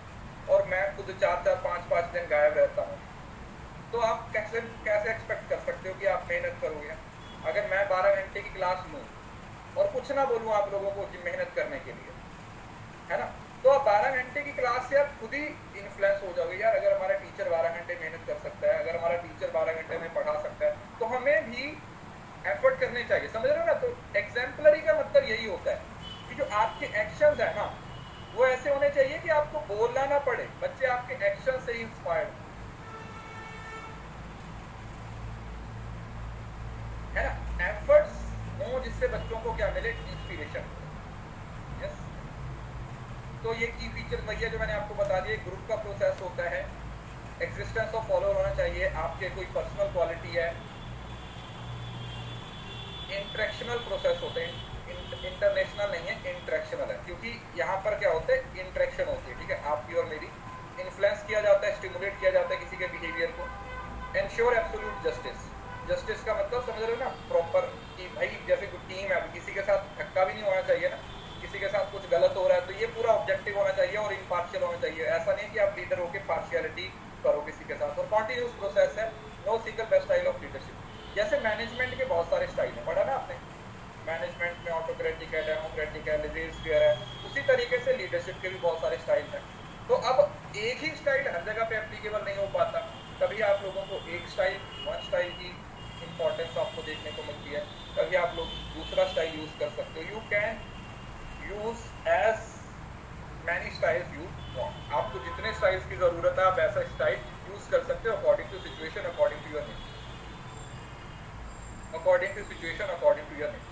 और मैं खुद 4-4 5-5 दिन गायब रहता हूँ, तो आप कैसे एक्सपेक्ट कर सकते हो कि आप मेहनत करोगे? अगर मैं 12 घंटे की क्लास लूँ और कुछ ना बोलूँ आप लोगों को कि मेहनत करने के लिए, है ना, तो आप 12 घंटे की क्लास से आप खुद ही इन्फ्लुएंस हो जाओगे। यार अगर हमारा टीचर 12 घंटे मेहनत कर सकता है, अगर हमारा टीचर 12 घंटे में पढ़ा सकता है, तो हमें भी एफर्ट करने चाहिए। समझ रहे हो ना? तो एग्जाम्पलरी का मतलब यही होता है कि जो आपके एक्शंस है ना, वो ऐसे होने चाहिए कि आपको बोलना ना पड़े, बच्चे आपके एक्शन से ही इंस्पायर्ड, है ना। एफर्ट्स हो जिससे बच्चों को क्या मिले, इंस्पिरेशन। यस, तो ये की फीचर वही है जो मैंने आपको बता दिया। ग्रुप का प्रोसेस होता है, एक्सिस्टेंस ऑफ फॉलोअर होना चाहिए, आपके कोई पर्सनल क्वालिटी है, इंटरेक्शनल प्रोसेस होते हैं, इंटरनेशनल नहीं है, इंटरेक्शनल है, क्योंकि यहाँ पर क्या होता है, इंटरेक्शन होती है, ठीक है, आपकी और मेरी। इन्फ्लुएंस किया जाता है, स्टिमुलेट किया जाता है किसी के बिहेवियर को। Ensure absolute justice. जस्टिस का मतलब समझ रहे हो ना, प्रॉपर, कि भाई जैसे कोई टीम है, किसी के साथ धक्का भी नहीं होना चाहिए ना, किसी के साथ कुछ गलत हो रहा है तो ये पूरा ऑब्जेक्टिव होना चाहिए और इम्पार्शियल होना चाहिए। ऐसा नहीं कि आप लीडर होकर पार्शियलिटी करो किसी के साथ। और कॉन्टिन्यूस प्रोसेस है, no single best style of leadership. जैसे मैनेजमेंट के बहुत सारे स्टाइल है, पढ़ा ना आपने, मैनेजमेंट में ऑटोक्रेटिक ऑटोक्रेटिक है, डेमोक्रेटिक है, लेज़र है, उसी तरीके से लीडरशिप के भी बहुत सारे स्टाइल हैं। तो अब एक ही स्टाइल हर जगह पे एप्लीकेबल नहीं हो पाता, कभी आप लोगों को एक स्टाइल, वन स्टाइल की इंपॉर्टेंस आपको देखने को मिलती है, कभी आप लोग दूसरा स्टाइल यूज कर सकते हो। You can use as many styles you want. आपको जितने स्टाइल्स की जरूरत है आप ऐसा स्टाइल यूज कर सकते हो according to situation, according to your needs, according to situation, according to your needs.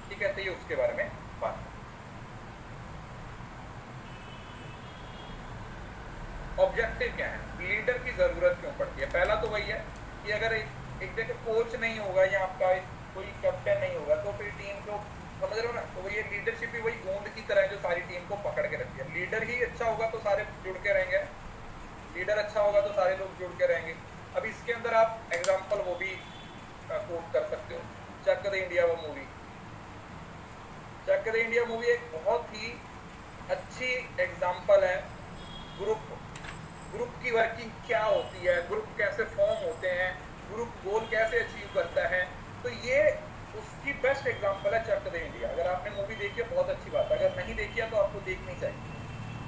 ठीक है, तो ये उसके बारे में बात है। ऑब्जेक्टिव क्या है, लीडर की जरूरत क्यों पड़ती है? पहला तो वही है कि अगर एक जगह कोच नहीं होगा या आपका कोई कैप्टन नहीं होगा तो फिर टीम को, समझ रहे हो ना, तो ये लीडरशिप भी वही गोंद की तरह है जो सारी टीम को पकड़ के रखती है। लीडर ही अच्छा होगा तो सारे जुड़ के रहेंगे, लीडर अच्छा होगा तो सारे लोग जुड़ के रहेंगे। अब इसके अंदर आप एग्जाम्पल वो भी कोट कर सकते हो, चक द इंडिया वो मूवी। चक द इंडिया मूवी एक बहुत ही अच्छी एग्जाम्पल है ग्रुप की वर्किंग क्या होती है, ग्रुप कैसे फॉर्म होते हैं, ग्रुप गोल कैसे अचीव करता है। तो ये उसकी बेस्ट एग्जांपल है चक द इंडिया। अगर आपने मूवी देखी है बहुत अच्छी बात है, अगर नहीं देखी है तो आपको देखनी चाहिए।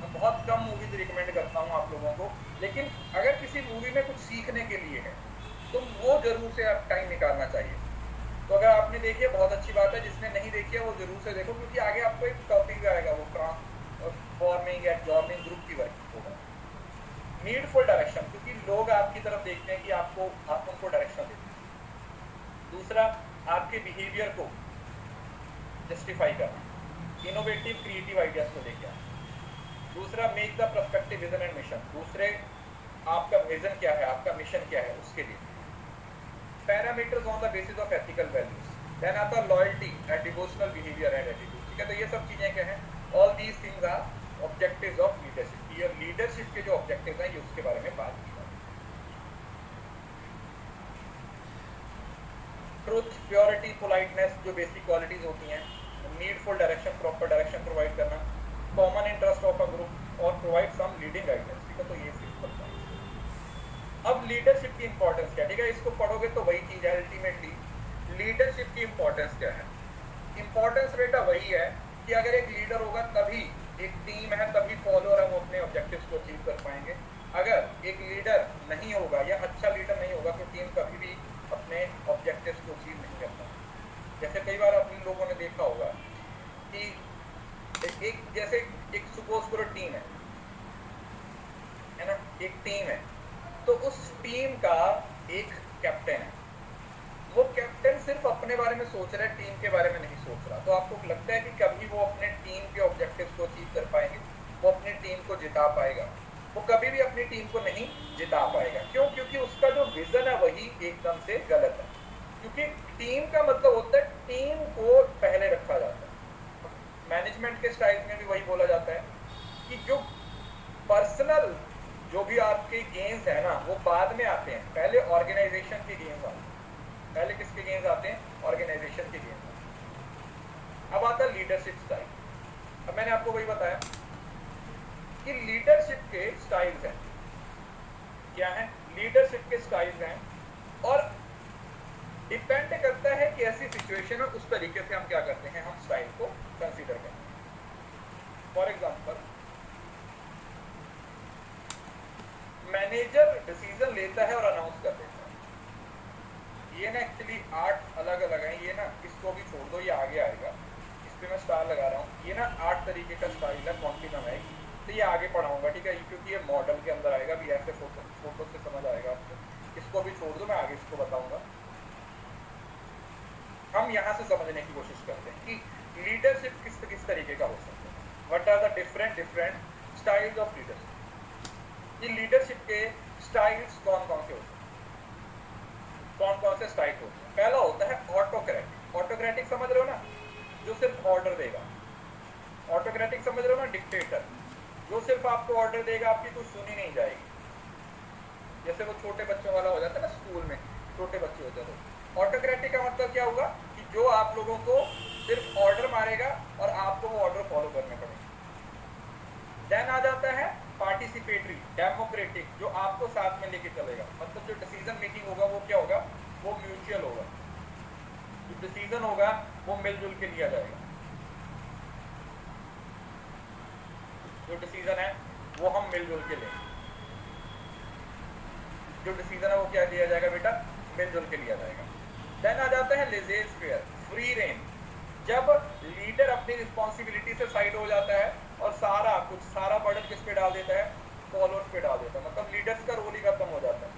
मैं बहुत कम मूवीज रिकमेंड करता हूँ आप लोगों को, लेकिन अगर किसी मूवी में कुछ सीखने के लिए है तो वो जरूर से आप टाइम निकालना चाहिए। तो अगर आपने देखी है बहुत अच्छी बात है, जिसने नहीं देखी है वो जरूर से देखो, क्योंकि आगे आपको एक टॉपिक आएगा, वो ट्रांसफॉर्मिंग एंड जॉर्निंग ग्रुप की वर्किंग होगा। नीडफुल डायरेक्शन, क्योंकि लोग आपकी तरफ देखते हैं कि आप उनको डायरेक्शन देते हैं। दूसरा, आपके बिहेवियर को जस्टिफाई करना, इनोवेटिव क्रिएटिव आइडियाज को लेकर। दूसरा, make the perspective vision and mission, दूसरे आपका विजन क्या है, आपका मिशन क्या है उसके लिए। Parameters on the basis of ethical values, then आता loyalty and devotional behaviour and attitude. ठीक है, तो ये सब चीजें क्या हैं, all these things are objectives of leadership. ये लीडरशिप के जो ऑब्जेक्टिव्स हैं ये उसके बारे में बात की जाए। ट्रुथ, प्योरिटी, पोलाइटनेस, जो बेसिक क्वालिटीज होती हैं। Needful direction, proper direction provide करना, common interest of a group और प्रोवाइड सम लीडिंग गाइडेंस। ठीक है, तो ये सिंपल था। अब लीडरशिप की इंपॉर्टेंस क्या है? ठीक है, इसको पढ़ोगे तो वही चीज है, अल्टीमेटली लीडरशिप की इंपॉर्टेंस क्या है? इंपॉर्टेंस बेटा वही है कि अगर एक लीडर होगा तभी एक टीम है, तभी फॉलोअर हम अपने ऑब्जेक्टिव्स को अचीव कर पाएंगे। अगर एक लीडर नहीं होगा या अच्छा लीडर नहीं होगा तो टीम कभी भी अपने ऑब्जेक्टिव्स को अचीव नहीं कर पाएगी। जैसे कई बार अपने लोगों ने देखा होगा कि एक जैसे एक सपोज करो टीम है ना, एक टीम है, तो उस टीम का एक कैप्टन है। वो कैप्टन सिर्फ अपने बारे में सोच रहा है, टीम के बारे में नहीं सोच रहा। तो आपको लगता है कि कभी वो अपने टीम के ऑब्जेक्टिव्स को अचीव कर पाएंगे, वो अपनी टीम को जिता पाएगा? वो कभी भी अपनी टीम को नहीं जिता पाएगा। क्यों? क्योंकि उसका जो विजन है वही एकदम से गलत है। क्योंकि टीम का मतलब होता है टीम को पहले रखा जाता है। मैनेजमेंट के स्टाइल में भी वही बोला जाता है कि जो पर्सनल जो भी आपके गेन्स है ना वो बाद में आते हैं, पहले ऑर्गेनाइजेशन के गेन्स आते हैं। पहले किसके गेन्स आते हैं? ऑर्गेनाइजेशन के गेन्स। अब आता है लीडरशिप स्टाइल। अब मैंने आपको वही बताया कि लीडरशिप के स्टाइल्स हैं। क्या है? लीडरशिप के स्टाइल्स हैं और डिपेंड करता है कि ऐसी सिचुएशन है उस तरीके से हम क्या करते हैं, हम स्टाइल को कंसीडर करते हैं। फॉर एग्जांपल, मैनेजर डिसीजन लेता है और अनाउंस कर देता है। ये ना एक्चुअली 8 अलग अलग हैं, ये ना इसको भी छोड़ दो, ये आगे आएगा, इस पे मैं स्टार लगा रहा हूँ। ये ना 8 तरीके का स्टाइल है, कॉन्टिनम है, तो ये आगे पढ़ाऊंगा। ठीक है, क्योंकि ये मॉडल के अंदर आएगा भी, ऐसे फोटो से समझ आएगा आपको। इसको भी छोड़ दो, मैं आगे इसको बताऊंगा। हम यहाँ से समझने की कोशिश करते हैं कि लीडरशिप किस तरीके का हो सकता है। What are the different styles of leadership. ये लीडरशिप के स्टाइल्स कौन कौन से होते हैं? कौन कौन से स्टाइल होते हैं? पहला होता है ऑटोक्रेटिक। ऑटोक्रेटिक समझ रहे हो ना, जो सिर्फ ऑर्डर देगा। ऑटोक्रेटिक समझ रहे हो ना, डिक्टेटर, जो सिर्फ आपको ऑर्डर देगा, आपकी कुछ सुनी नहीं जाएगी। जैसे वो छोटे बच्चों वाला हो जाता है ना, स्कूल में छोटे बच्चे होते हैं। तो ऑटोक्रेटिक का मतलब क्या होगा कि जो आप लोगों को सिर्फ ऑर्डर मारेगा और आपको वो ऑर्डर फॉलो करने पड़ेंगे। देन आ जाता है पार्टिसिपेटरी, डेमोक्रेटिक, जो आपको साथ में लेके चलेगा। मतलब जो डिसीजन मेकिंग होगा वो क्या होगा, वो म्यूचुअल होगा। जो डिसीजन होगा वो मिलजुल के लिया जाएगा। जो डिसीजन है वो हम मिलजुल के लेंगे, जो डिसीजन है वो क्या लिया जाएगा बेटा, मिलजुल के लिया जाएगा। देन आ जाता है लेजेज फेयर, फ्री रेन, जब लीडर अपनी रिस्पॉन्सिबिलिटी से साइड हो जाता है और सारा बर्डन किस पे डाल देता है, फॉलोअर्स पे डाल देता है, मतलब लीडर्स का रोल ही खत्म हो जाता है,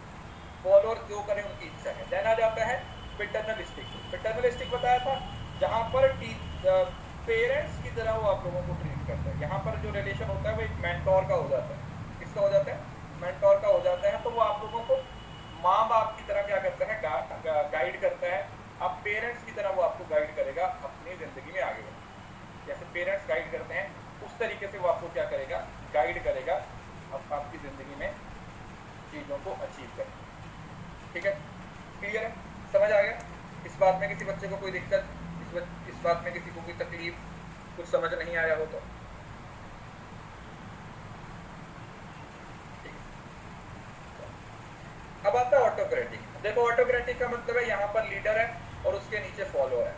फॉलोअर्स जो करें उनकी इच्छा है। देन आ जाता है पैटर्नलिस्टिक, पैटर्नलिस्टिक बताया था जहां पर पेरेंट्स की तरह वो आप लोगों को ट्रीट करता है, यहाँ पर जो रिलेशन होता है वो एक मेंटोर का हो जाता है, किसका हो जाता है, मेंटोर का हो जाता है। तो वो आप लोगों को माँ बाप की तरह क्या करता है, गाइड करता है, अब पेरेंट्स की तरह वो आपको गाइड करेगा अपनी जिंदगी में आगे बढ़ना, जैसे पेरेंट्स गाइड करते हैं उस तरीके से वो आपको क्या करेगा, गाइड करेगा अब आपकी जिंदगी में चीजों को अचीव करना। ठीक है, क्लियर है, समझ आ गया? इस बात में किसी बच्चे को कोई दिक्कत, इस बात में किसी को कोई तकलीफ, कुछ समझ नहीं आया हो तो अब आता है ऑटोक्रेटिक। देखो ऑटोक्रेटिक का मतलब है यहाँ पर लीडर है और उसके नीचे फॉलोअर है,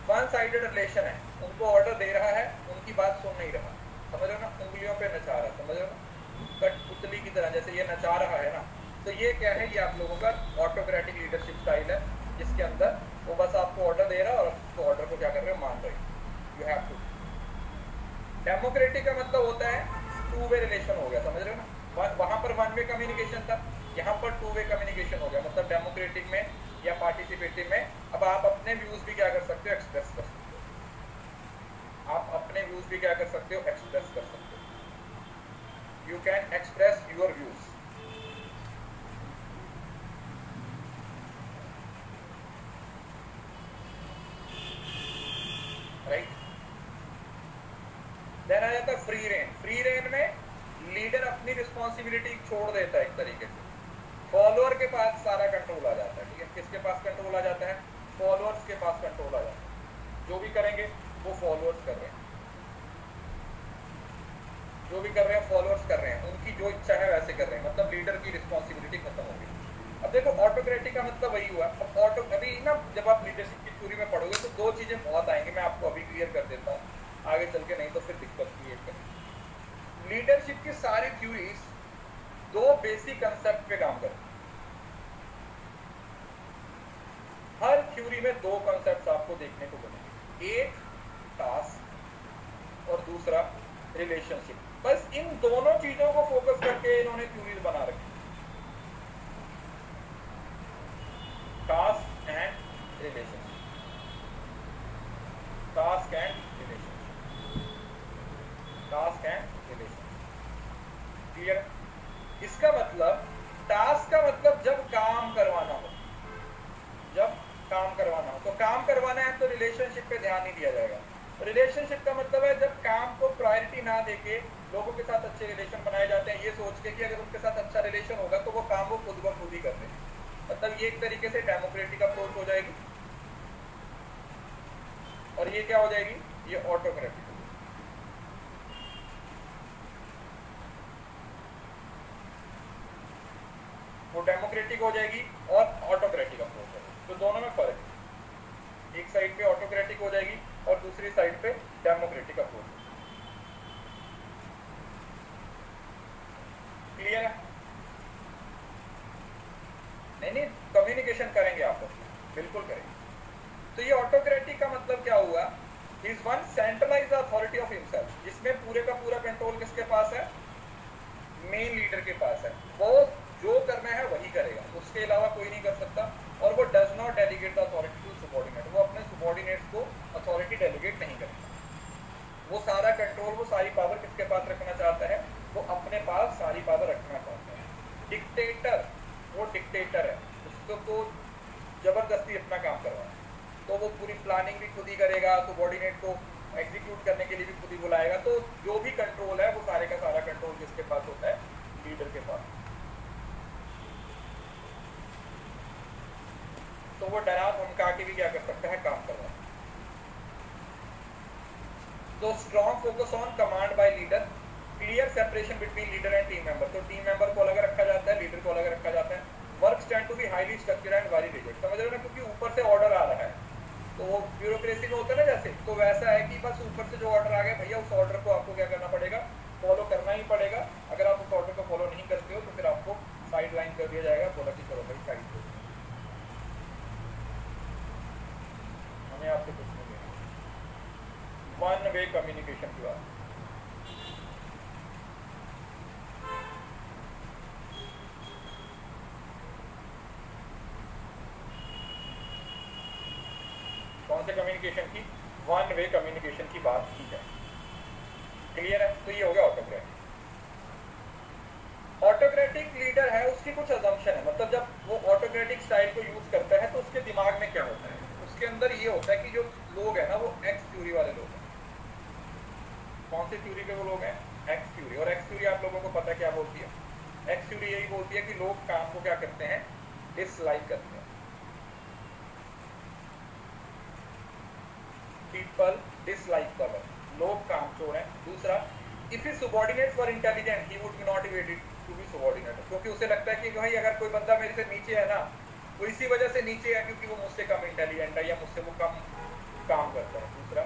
वन साइडेड रिलेशन है, उनको ऑर्डर दे रहा है, उनकी बात सुन नहीं रहा, समझ रहे हो ना, उंगलियों पे नचा रहा, समझ रहे हो ना, कठपुतली की तरह जैसे ये नचा रहा है ना, तो ये क्या है, ये आप लोगों का ऑटोक्रेटिक लीडरशिप स्टाइल है, जिसके अंदर वो बस आपको ऑर्डर दे रहा है और उसको ऑर्डर को क्या कर रहे हो, मान रहे हो, यू हैव टू। डेमोक्रेटिक का मतलब होता है टू वे रिलेशन हो गया, समझ रहे हो ना, वहां पर वन वे कम्युनिकेशन था, यहाँ पर टू वे कम्युनिकेशन हो गया, मतलब डेमोक्रेटिक में या पार्टिसिपेटिव में अब आप अपने व्यूज भी क्या कर सकते हो, एक्सप्रेस कर सकते हो, आप अपने व्यूज भी क्या कर सकते हो, एक्सप्रेस कर सकते हो, you can express your views. Right, then आ जाता है फ्री रेन। फ्री रेन में लीडर अपनी रिस्पॉन्सिबिलिटी छोड़ देता है एक तरीके से, फॉलोअर के पास सारा कंट्रोल आ जाता है। ठीक है, किसके पास कंट्रोल आ जाता है, फॉलोअर्स के पास कंट्रोल आ जाता है, जो भी करेंगे वो फॉलोअर्स कर रहे हैं, जो भी कर रहे हैं फॉलोअर्स कर रहे हैं, उनकी जो इच्छा है वैसे कर रहे हैं, मतलब लीडर की रिस्पॉन्सिबिलिटी खत्म हो गई। अब देखो ऑटोक्रेटिक का मतलब वही हुआ। अब अभी ना जब आप लीडरशिप की थ्योरी में पढ़ोगे तो दो चीजें बहुत आएंगी, मैं आपको अभी क्लियर कर देता हूँ, आगे चल के नहीं तो फिर दिक्कत क्रिएट करेगी। लीडरशिप की सारी थ्योरीज दो बेसिक कंसेप्ट पे काम करती है, हर थ्योरी में दो कंसेप्ट आपको देखने को मिलेंगे, एक टास्क और दूसरा रिलेशनशिप, बस इन दोनों चीजों को फोकस करके इन्होंने थ्योरीज बना रखी, task and relationship, task and relationship, task and relationship. Clear? इसका मतलब टास्क का मतलब जब काम करवाना हो, जब काम करवाना हो, तो काम करवाना है तो रिलेशनशिप पे ध्यान नहीं दिया जाएगा। रिलेशनशिप का मतलब है जब काम को प्रायोरिटी ना देके लोगों के साथ अच्छे रिलेशन बनाए जाते हैं, ये सोच के कि अगर उनके साथ अच्छा रिलेशन होगा तो वो काम वो खुद ब खुद ही करते हैं, मतलब ये एक तरीके से डेमोक्रेटिक अप्रोच हो जाएगी, और ये क्या हो जाएगी, ये ऑटोक्रेटिक। वो डेमोक्रेटिक हो जाएगी और ऑटोक्रेटिक अप्रोच है, तो दोनों में फर्क है, एक साइड पे ऑटोक्रेटिक हो जाएगी और दूसरी साइड पे डेमोक्रेटिक अप्रोच। क्लियर है? नहीं, कम्युनिकेशन करेंगे आपस में, बिल्कुल करेंगे। तो ये ऑटोक्रेटिक का मतलब क्या हुआ, is one centralised authority of himself, जिसमें पूरे का पूरा कंट्रोल किसके पास है, मेन लीडर के पास है, वो जो करना है वही करेगा, उसके अलावा कोई नहीं कर सकता, और वो does not delegate the authority to subordinate, वो अपने सबऑर्डिनेट्स को अथॉरिटी डेलीगेट नहीं करेगा, वो सारा कंट्रोल, वो सारी पावर किसके पास रखना चाहता है, वो अपने पास सारी पावर रखना चाहता है। डिक्टेटर, वो डिक्टेटर है, उसको जबरदस्ती अपना काम करवाना, तो वो पूरी प्लानिंग भी खुद ही करेगा, सबऑर्डिनेट को एग्जीक्यूट करने के लिए भी खुद ही बुलाएगा, तो जो भी कंट्रोल है वो सारे का सारा कंट्रोल किसके पास होता है, लीडर के पास। तो वो डरा धमका के भी क्या कर सकता है, काम करवा। तो strong focus on command by leader, clear separation between leader and team member, तो टीम मेंबर को अलग रखा जाता है, लीडर को अलग रखा जाता है। Work stand to be highly structured and very rigid, समझ रहे हो ना, क्योंकि ऊपर से ऑर्डर आ रहा है, तो वो ब्यूरोक्रेसी में होता है ना जैसे, तो वैसा है कि बस ऊपर से जो ऑर्डर आ गया भैया उस ऑर्डर को आपको क्या करना पड़ेगा, फॉलो करना ही पड़ेगा। अगर आप उस ऑर्डर को फॉलो नहीं करते हो तो फिर आपको साइड लाइन कर दिया जाएगा, बोला कि चलो भाई साइड दो, हमें आपसे कुछ नहीं लेना। वन वे कम्युनिकेशन की बात, कौन से कम्युनिकेशन की? वन वे कम्युनिकेशन की बात की जाए। क्लियर है? तो ये हो गया ऑटोक्रेटिक। ऑटोक्रेटिक लीडर है, उसकी कुछ अजम्पशन है, मतलब जब वो ऑटोक्रेटिक स्टाइल को यूज करता है तो उसके दिमाग में क्या होता है, उसके अंदर ये होता है कि जो लोग हैं ना वो एक्स थ्योरी वाले लोग हैं। कौन सी थ्योरी के वो लोग हैं? X theory. और एक्स थ्योरी आप लोगों को पता है क्या बोलती है? एक्स थ्योरी यही बोलती है कि लोग काम को क्या करते हैं? डिसलाइक करते हैं। पीपल डिसलाइक द वर्क, लोग कामचोर हैं। दूसरा, if his subordinates were intelligent he would be not ready to be subordinate, क्योंकि उसे लगता है कि भाई अगर कोई बंदा मेरे से नीचे है ना, वो इसी वजह से नीचे है क्योंकि वो मुझसे कम इंटेलिजेंट है या मुझसे वो कम काम करता है। दूसरा,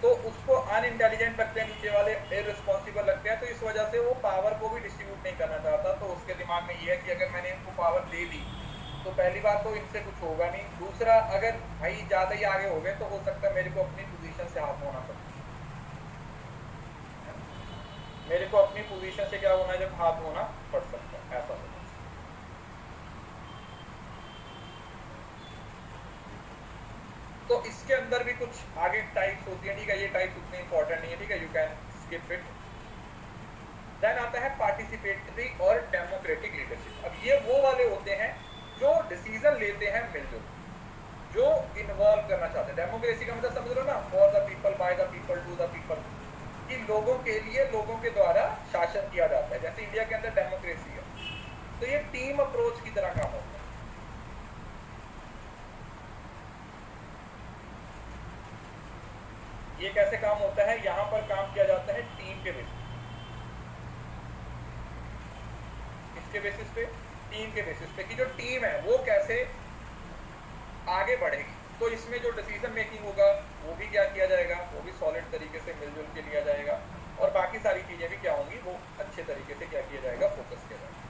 तो उसको अनइंटेलिजेंट लगते हैं नीचे वाले, इररिस्पॉन्सिबल लगते हैं, तो इस वजह से वो पावर को भी डिस्ट्रीब्यूट नहीं करना चाहता। तो उसके दिमाग में ये है कि अगर मैंने इनको पावर दे दी तो पहली बात तो इनसे कुछ होगा नहीं। दूसरा, अगर भाई ज़्यादा ही आगे हो गए तो हो सकता है मेरे को अपनी पोजीशन से हाथ होना पड़े, मेरे को अपनी पोजीशन से क्या होना है, जब हाथ होना पड़ सकता है, ऐसा होना। तो इसके अंदर भी कुछ आगे टाइप्स होती है, ठीक है, ये टाइप्स उतनी इंपॉर्टेंट नहीं है, ठीक है, you can skip it. Then आता है पार्टिसिपेटरी और डेमोक्रेटिक लीडरशिप। अब ये वो वाले होते हैं जो डिसीजन लेते हैं मिलजुल, जो इन्वॉल्व करना चाहते हैं। डेमोक्रेसी का मतलब समझ लो ना, for the people, by the people, to the people, कि लोगों के लिए, लोगों के द्वारा शासन किया जाता है। जैसे इंडिया के अंदर डेमोक्रेसी है, तो ये टीम अप्रोच की तरह काम होता है। ये कैसे काम होता है? यहाँ पर काम किया जाता है टीम के बेसिस, इसके बेसिस पे, टीम के बेसिस पे, कि जो टीम है वो कैसे आगे बढ़ेगी। तो इसमें जो डिसीजन मेकिंग होगा वो भी क्या किया जाएगा, वो भी सॉलिड तरीके से मिलजुल के लिया जाएगा, और बाकी सारी चीजें भी क्या होंगी, वो अच्छे तरीके से क्या किया जाएगा, फोकस किया जाएगा।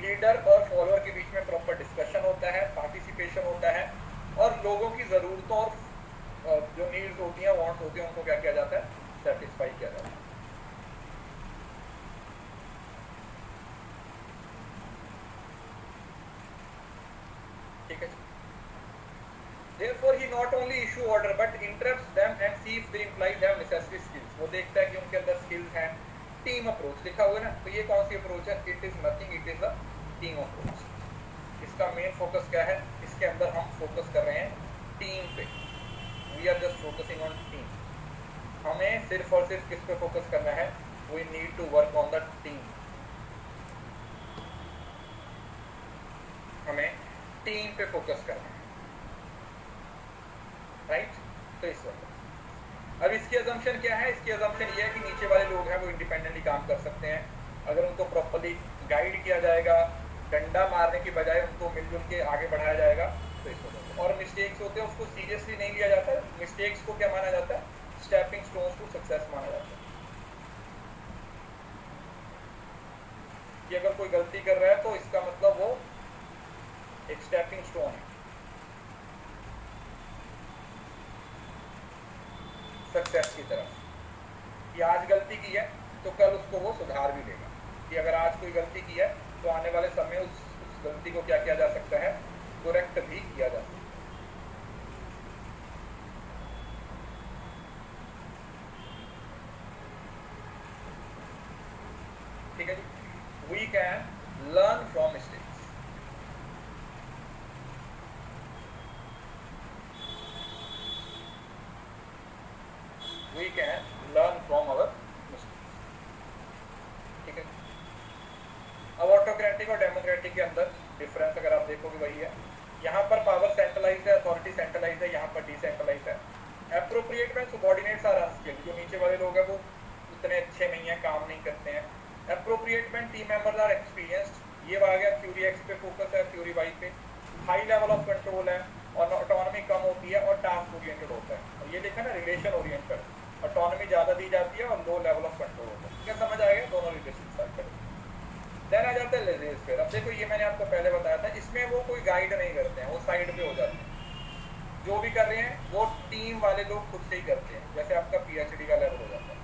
लीडर और फॉलोअर के बीच में प्रॉपर डिस्कशन होता है, पार्टिसिपेशन होता है, और लोगों की जरूरतों और जो नीड्स होती हैं, वांट्स होती हैं, उनको क्या किया जाता है, सेटिस्फाई किया जाता है। ठीक है। Therefore he not only issue order but interrupts them and see if the employees have necessary skills। वो देखता है कि उनके अंदर स्किल्स हैं। टीम अप्रोच लिखा हुआ है ना, तो ये कौन सी अप्रोच है? It is nothing, it is a team approach. इसका मेन फोकस क्या है? इसके अंदर हम फोकस कर रहे हैं टीम पे। We are just focusing on team. हमें सिर्फ और सिर्फ किस पे फोकस करना है? We need to work on the team. हमें टीम पे फोकस करना है, राइट? तो इस वक्त अब इसकी अजम्पशन क्या है? इसकी अजम्पशन ये है कि नीचे वाले लोग हैं वो इंडिपेंडेंटली काम कर सकते हैं, अगर उनको प्रॉपर्ली गाइड किया जाएगा, डंडा मारने की बजाय उनको मिलजुल के आगे बढ़ाया जाएगा, तो इस वजह। और मिस्टेक्स होते हैं उसको सीरियसली नहीं लिया जाता। मिस्टेक्स को क्या माना जाता है? स्टेपिंग स्टोन्स टू सक्सेस माना जाता है। कि अगर कोई गलती कर रहा है तो इसका मतलब वो एक स्टेपिंग स्टोन है सक्सेस की तरफ, कि आज गलती की है तो कल उसको वो सुधार भी देगा, कि अगर आज कोई गलती की है तो आने वाले समय उस गलती को क्या किया जा सकता है, करेक्ट भी किया जा सकता है। ठीक है जी। We can learn from mistakes. We can learn from our mistakes। ठीक है। अब ऑटोक्रेटिक और डेमोक्रेटिक के अंदर डिफरेंस अगर आप देखोगे वही है। यहाँ पर पावर सेंट्रलाइज है, अथॉरिटी सेंट्रलाइज है, यहाँ पर डिसेंट्रलाइज है। एप्रोप्रिएट में सबॉर्डिनेट्स आर अनस्किल्ड, जो नीचे वाले लोग हैं वो उतने अच्छे नहीं है, काम नहीं करते हैं। एप्रोप्रिएट में टीम मेंबर्स आर एक्सपीरियंस्ड, ये आ गया। थ्योरी एक्स पे फोकस है, थ्योरी वाई पे। हाई लेवल ऑफ कंट्रोल है, और ऑटोनॉमी कम होती है और टास्क ओरिएंटेड होता है। और ये देखा ना, रिलेशन ओरिएंटेड, ऑटोनॉमी ज़्यादा दी जाती है और लो लेवल ऑफ कंट्रोल होता है। क्या समझ आएगा? दोनों लीडरशिप स्टाइल का। देन आ जाता है लेज़ी स्फीयर। अब देखो ये मैंने आपको पहले बताया था, इसमें वो कोई गाइड नहीं करते हैं, वो साइड पे हो जाते हैं। जो भी कर रहे हैं वो टीम वाले लोग खुद से ही करते हैं, जैसे आपका पीएचडी का लेवल हो जाता है।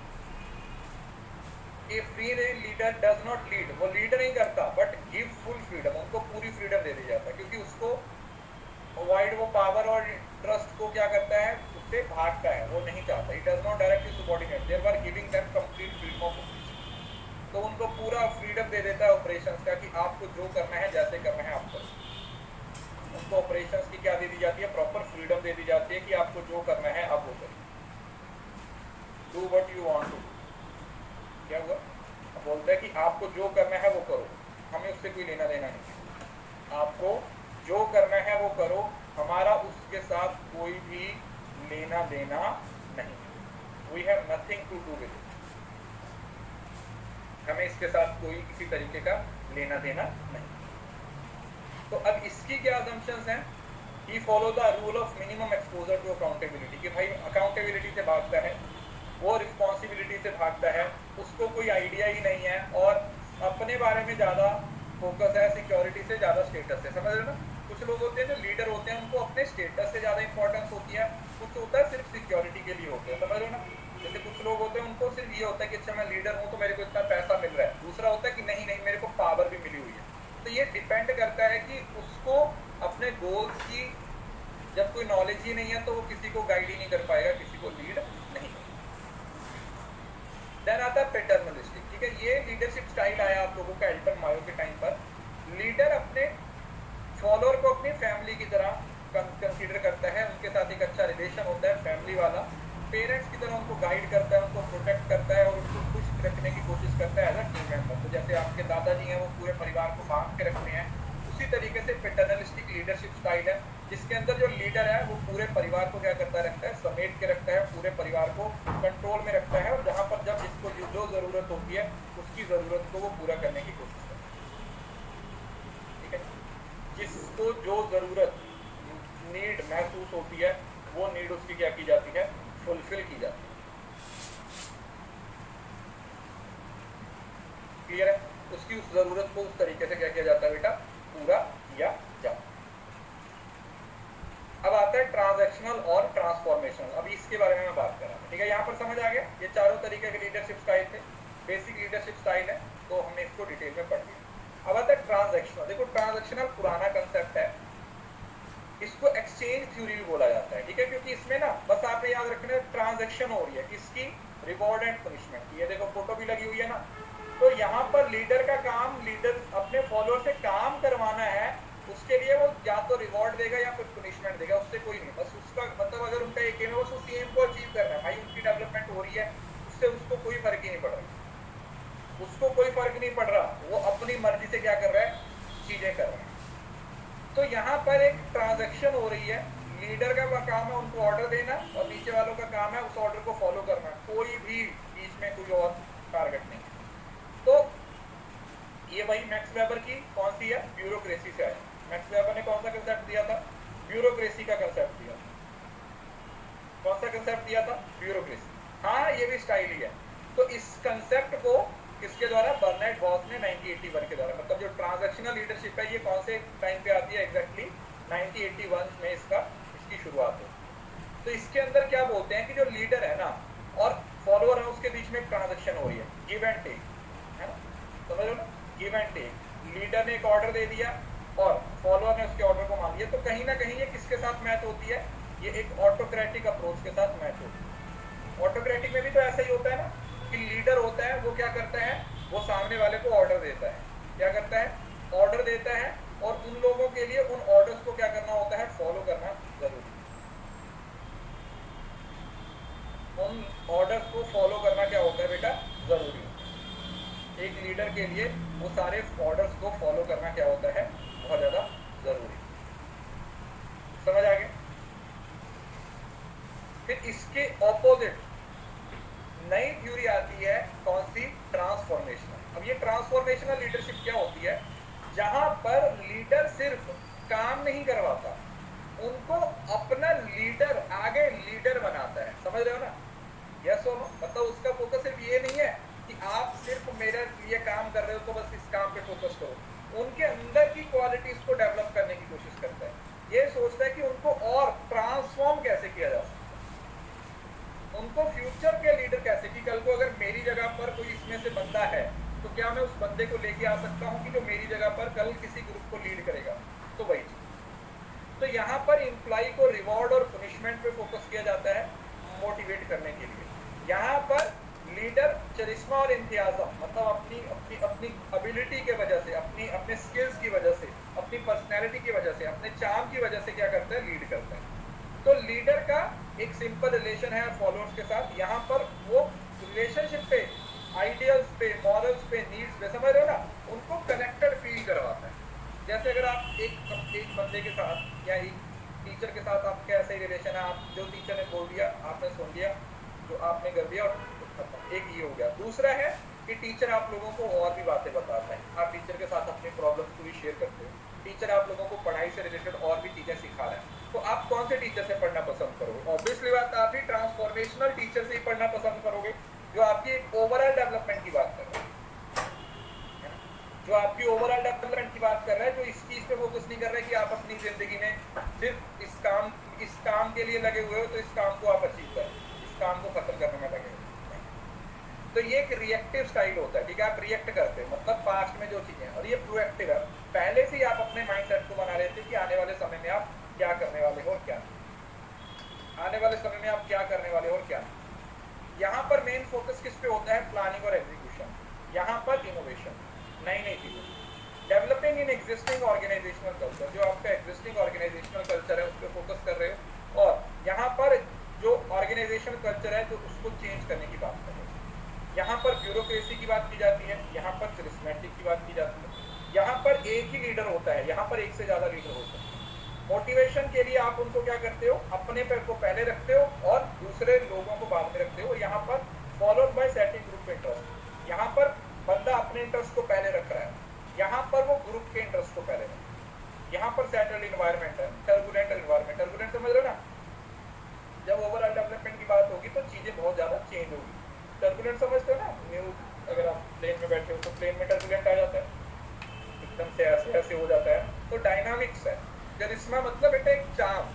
A free leader does not lead, वो लीड नहीं करता बट गिव फुल फ्रीडम, उनको पूरी फ्रीडम दे दी जाता है, क्योंकि उसको अवॉइड वो पावर और ट्रस्ट को क्या करता है, उससे भागता है, वो नहीं चाहता। It does not directly subordinate, there are giving them complete freedom of operation, तो उनको पूरा फ्रीडम दे देता है ऑपरेशंस का कि आपको जो करना है, जैसे करना है आप करो। उनको ऑपरेशंस की क्या दे दी जाती है, प्रॉपर फ्रीडम दे दी जाती है कि आपको जो करना है आप वो करिए, do what you want to. क्या हुआ? अब बोलता है कि आपको जो करना है वो करो, हमें उससे कोई लेना देना नहीं, आपको जो करना है वो करो, हमारा उसके साथ कोई भी लेना देना नहीं, we have nothing to do with it, हमें इसके साथ कोई किसी तरीके का लेना देना नहीं। तो अब इसकी क्या असम्पशंस हैं? He follow the rule of minimum exposure to accountability, कि भाई अकाउंटेबिलिटी से भागता है, वो रिस्पॉन्सिबिलिटी से भागता है, उसको कोई आइडिया ही नहीं है और अपने बारे में ज़्यादा फोकस है, सिक्योरिटी से ज़्यादा स्टेटस है। समझ रहे हो ना? कुछ लोग होते हैं जो लीडर होते हैं, उनको अपने स्टेटस से ज़्यादा इंपॉर्टेंस होती है, कुछ होता है सिर्फ सिक्योरिटी के लिए होते हैं। समझ रहे हो ना? जैसे कुछ लोग होते हैं उनको सिर्फ ये होता है कि अच्छा मैं लीडर हूँ तो मेरे को इतना पैसा मिल रहा है, दूसरा होता है कि नहीं नहीं मेरे को पावर भी मिली हुई है। तो ये डिपेंड करता है कि उसको अपने गोल्स की जब कोई नॉलेज ही नहीं है तो वो किसी को गाइड ही नहीं कर पाएगा, किसी को लीड नहीं कर। देन आता है पैटर्नलिस्टिक, ठीक है। ये लीडरशिप स्टाइल आया आप लोगों का एल्टन मायो के टाइम पर। लीडर अपने फॉलोअर को अपनी फैमिली की तरह कंसीडर करता है, उनके साथ एक अच्छा रिलेशन होता है फैमिली वाला, पेरेंट्स की तरह उनको गाइड करता है, उनको प्रोटेक्ट करता है और उनको खुश रखने की कोशिश करता है एज अ टीम मेंबर। तो जैसे आपके दादाजी हैं वो पूरे परिवार को बांध के रखते हैं, उसी तरीके से पैटर्नलिस्टिक लीडरशिप स्टाइल है, जिसके अंदर जो लीडर है वो पूरे परिवार को क्या करता रखता है, समेट के रखता है, पूरे परिवार को कंट्रोल में रखता है और जहाँ पर जब जिसको जो ज़रूरत होती है उसकी ज़रूरत को वो पूरा करने की कोशिश करता है, ठीक है। जिसको जो ज़रूरत नीड महसूस होती है वो नीड उसकी क्या की जाती है, फुलफिल की जाती है। क्लियर है? उसकी उस जरूरत को उस तरीके से क्या किया जाता है बेटा, पूरा किया जाता है। अब आता है ट्रांजैक्शनल और ट्रांसफॉर्मेशनल। अभी इसके बारे में मैं बात कर रहा हूँ, ठीक है। यहाँ पर समझ आ गया, ये चारों तरीके के लीडरशिप स्टाइल थे, बेसिक लीडरशिप स्टाइल है, तो हमने इसको डिटेल में पढ़ लिया। अब आता है ट्रांजैक्शनल। देखो ट्रांजैक्शनल पुराना कंसेप्ट है, इसको एक्सचेंज थ्योरी भी बोला जाता है, ठीक है, क्योंकि इसमें ना बस आपने याद रखना है ट्रांजैक्शन हो रही है किसकी, रिवॉर्ड एंड पनिशमेंट की। ये देखो फोटो भी लगी हुई है ना, तो यहाँ पर लीडर का काम, लीडर अपने फॉलोअर से काम करवाना है, उसके लिए वो या तो रिवॉर्ड देगा या फिर पनिशमेंट देगा, उससे कोई नहीं। बस उसका मतलब अगर उनका एक एम है बस उस एम को अचीव करना है, भाई उनकी डेवलपमेंट हो रही है, उससे उसको कोई फर्क ही नहीं पड़ रहा, उसको कोई फर्क नहीं पड़ रहा, वो अपनी मर्जी से क्या कर रहा है, चीजें कर रहा है। तो यहाँ पर एक ट्रांजैक्शन हो रही है, लीडर का काम है उनको ऑर्डर देना और नीचे वालों का काम है उस ऑर्डर को फॉलो करना, कोई भी बीच में कोई और टारगेट नहीं। तो ये वही मैक्स वेबर की कौन सी है, ब्यूरोक्रेसी से आई। मैक्स वेबर ने कौन सा कंसेप्ट दिया था, ब्यूरोक्रेसी का कंसेप्ट दिया था। कौन सा कंसेप्ट दिया था, ब्यूरोक्रेसी। हाँ ये भी स्टाइल ही है। तो इस कंसेप्ट को किसके द्वारा, बर्नार्ड बॉस ने 1981 के द्वारा, मतलब जो ट्रांजैक्शनल लीडरशिप है ये कौन से टाइम पे आती है, एग्जैक्टली 1981 में इसकी शुरुआत हुई। तो इसके अंदर क्या बोलते हैं कि जो लीडर है ना और फॉलोअर है उसके बीच में एक ट्रांजैक्शन हो रही है, गिव एंड टेक, है ना, समझ लो ना, गिव एंड टेक। लीडर ने एक ऑर्डर दे दिया और फॉलोअर ने उसके ऑर्डर को मान लिया, तो कहीं ना कहीं ये किसके साथ मैच होती है, ये एक ऑटोक्रेटिक अप्रोच के साथ मैच होती है। ऑटोक्रेटिक में भी तो ऐसा ही होता है ना कि लीडर होता है वो क्या करता है, वो सामने वाले को ऑर्डर देता है, क्या करता है, ऑर्डर देता है और उन लोगों के लिए उन ऑर्डर्स को क्या करना होता है, फॉलो करना जरूरी है। उन ऑर्डर्स को फॉलो करना क्या होता है बेटा, जरूरी है। एक लीडर के लिए वो सारे ऑर्डर्स को फॉलो करना क्या होता है, बहुत ज्यादा जरूरी। समझ आ गया? फिर इसके ऑपोजिट नई थ्योरी आती है, कौन सी, ट्रांसफॉर्मेशनल। अब ये ट्रांसफॉर्मेशनल लीडरशिप क्या होती है, जहां पर लीडर सिर्फ काम नहीं करवाता, उनको अपना लीडर आगे लीडर बनाता है, समझ रहे हो ना? यस और नो? मतलब उसका फोकस सिर्फ ये नहीं है कि आप सिर्फ मेरे लिए काम कर रहे हो तो बस इस काम पे फोकस करो, उनके अंदर की क्वालिटीज को डेवलप करने की कोशिश करता है। ये सोचता है कि उनको और ट्रांसफॉर्म कैसे किया जा सकता है, उनको फ्यूचर के लीडर कैसे, कि कल को अगर मेरी जगह पर कोई इसमें से बंदा है तो क्या मैं उस बंदे को लेके आ सकता हूँ कि जो मेरी जगह पर कल किसी ग्रुप को लीड करेगा। तो वही चीज, तो यहाँ पर एम्प्लॉय को रिवॉर्ड और पनिशमेंट पे फोकस किया जाता है मोटिवेट करने के लिए। यहाँ पर लीडर चरिश्मा और इंथियाज़म, मतलब अपनी अपनी अपनी एबिलिटी के वजह से, अपने स्किल्स की वजह से, अपनी पर्सनैलिटी की वजह से, अपने चार्म की वजह से क्या करता है, लीड करता है। तो लीडर का एक सिंपल रिलेशन है फॉलोअर्स के साथ। यहाँ पर वो रिलेशनशिप पे, आइडियल्स पे, मॉरल्स पे, नीड्स पे, समझ रहे हो ना, उनको कनेक्टेड फील करवाता है। जैसे अगर आप एक बंदे के साथ या एक टीचर के साथ आपका ऐसा ही रिलेशन है, आप जो टीचर ने बोल दिया आपने सुन लिया, जो आपने कर दिया और खत्म, एक ये हो गया। दूसरा है कि टीचर आप लोगों को और भी बातें बताता है, आप टीचर के साथ अपने प्रॉब्लम्स को भी शेयर करते हो, टीचर आप लोगों को पढ़ाई से रिलेटेड और भी चीजें सिखा रहा है। तो आप कौन से टीचर से पढ़ना पसंद करोगे? ऑब्वियसली बात, आप भी ट्रांसफॉर्मेशनल टीचर से ही पढ़ना पसंद करोगे, जो आपकी ओवरऑल डेवलपमेंट की बात कर रहे हैं, जो आपकी ओवरऑल डेवलपमेंट की बात कर रहा है, जो इस चीज पे फोकस नहीं कर रहा है कि आप अपनी जिंदगी में सिर्फ इस काम के लिए लगे हुए हो तो इस काम को आप अचीव करें, इस काम को खत्म करने में लगे हो। तो ये एक रिएक्टिव स्टाइल होता है, ठीक है, आप रिएक्ट करते हैं, मतलब पास्ट में जो चीजें, और ये प्रोएक्टिव है, पहले से ही आप अपने माइंडसेट को बना लेते हैं कि आने वाले समय में आप क्या करने वाले हो और क्या, आने वाले समय में आप क्या करने वाले हो और क्या। यहाँ पर मेन फोकस किस पे होता है? प्लानिंग और एग्जीक्यूशन। यहाँ पर इनोवेशन, नई नई चीजें, developing in existing organisational culture, जो आपका एग्जिस्टिंग ऑर्गेनाइजेशनल कल्चर है उस पर फोकस कर रहे हो, और यहाँ पर जो ऑर्गेनाइजेशनल कल्चर है तो उसको चेंज करने की बात कर रहे हो। यहाँ पर ब्यूरोक्रेसी की बात की जाती है, यहाँ पर करिश्मेटिक की बात की जाती है, यहाँ पर एक ही लीडर होता है, यहाँ पर एक से ज्यादा लीडर होते हैं। मोटिवेशन के लिए आप उनको क्या करते हो, अपने पैर को पहले रखते हो और दूसरे लोगों को बाद में रखते हो। यहाँ पर followed by setting group interest, यहाँ पर बंदा अपने इंटरेस्ट को पहले रख रहा है, यहाँ पर वो ग्रुप के इंटरेस्ट को पहले रख रहा है। यहाँ पर सेटल्ड इन्वायरमेंट है, टर्बुलेंट इन्वायरमेंट, टर्बुलेंट समझ रहे हो ना, जब ओवरऑल डेवलपमेंट की बात होगी तो चीजें बहुत ज्यादा चेंज होगी। टर्बुलेंट समझते हो ना, न्यूज अगर आप प्लेन में बैठे हो तो प्लेन में टर्बुलेंट आ जाता है, एकदम से ऐसे ऐसे हो जाता है, तो डायनामिक्स है। करिश्मा मतलब बेटा एक चार्म,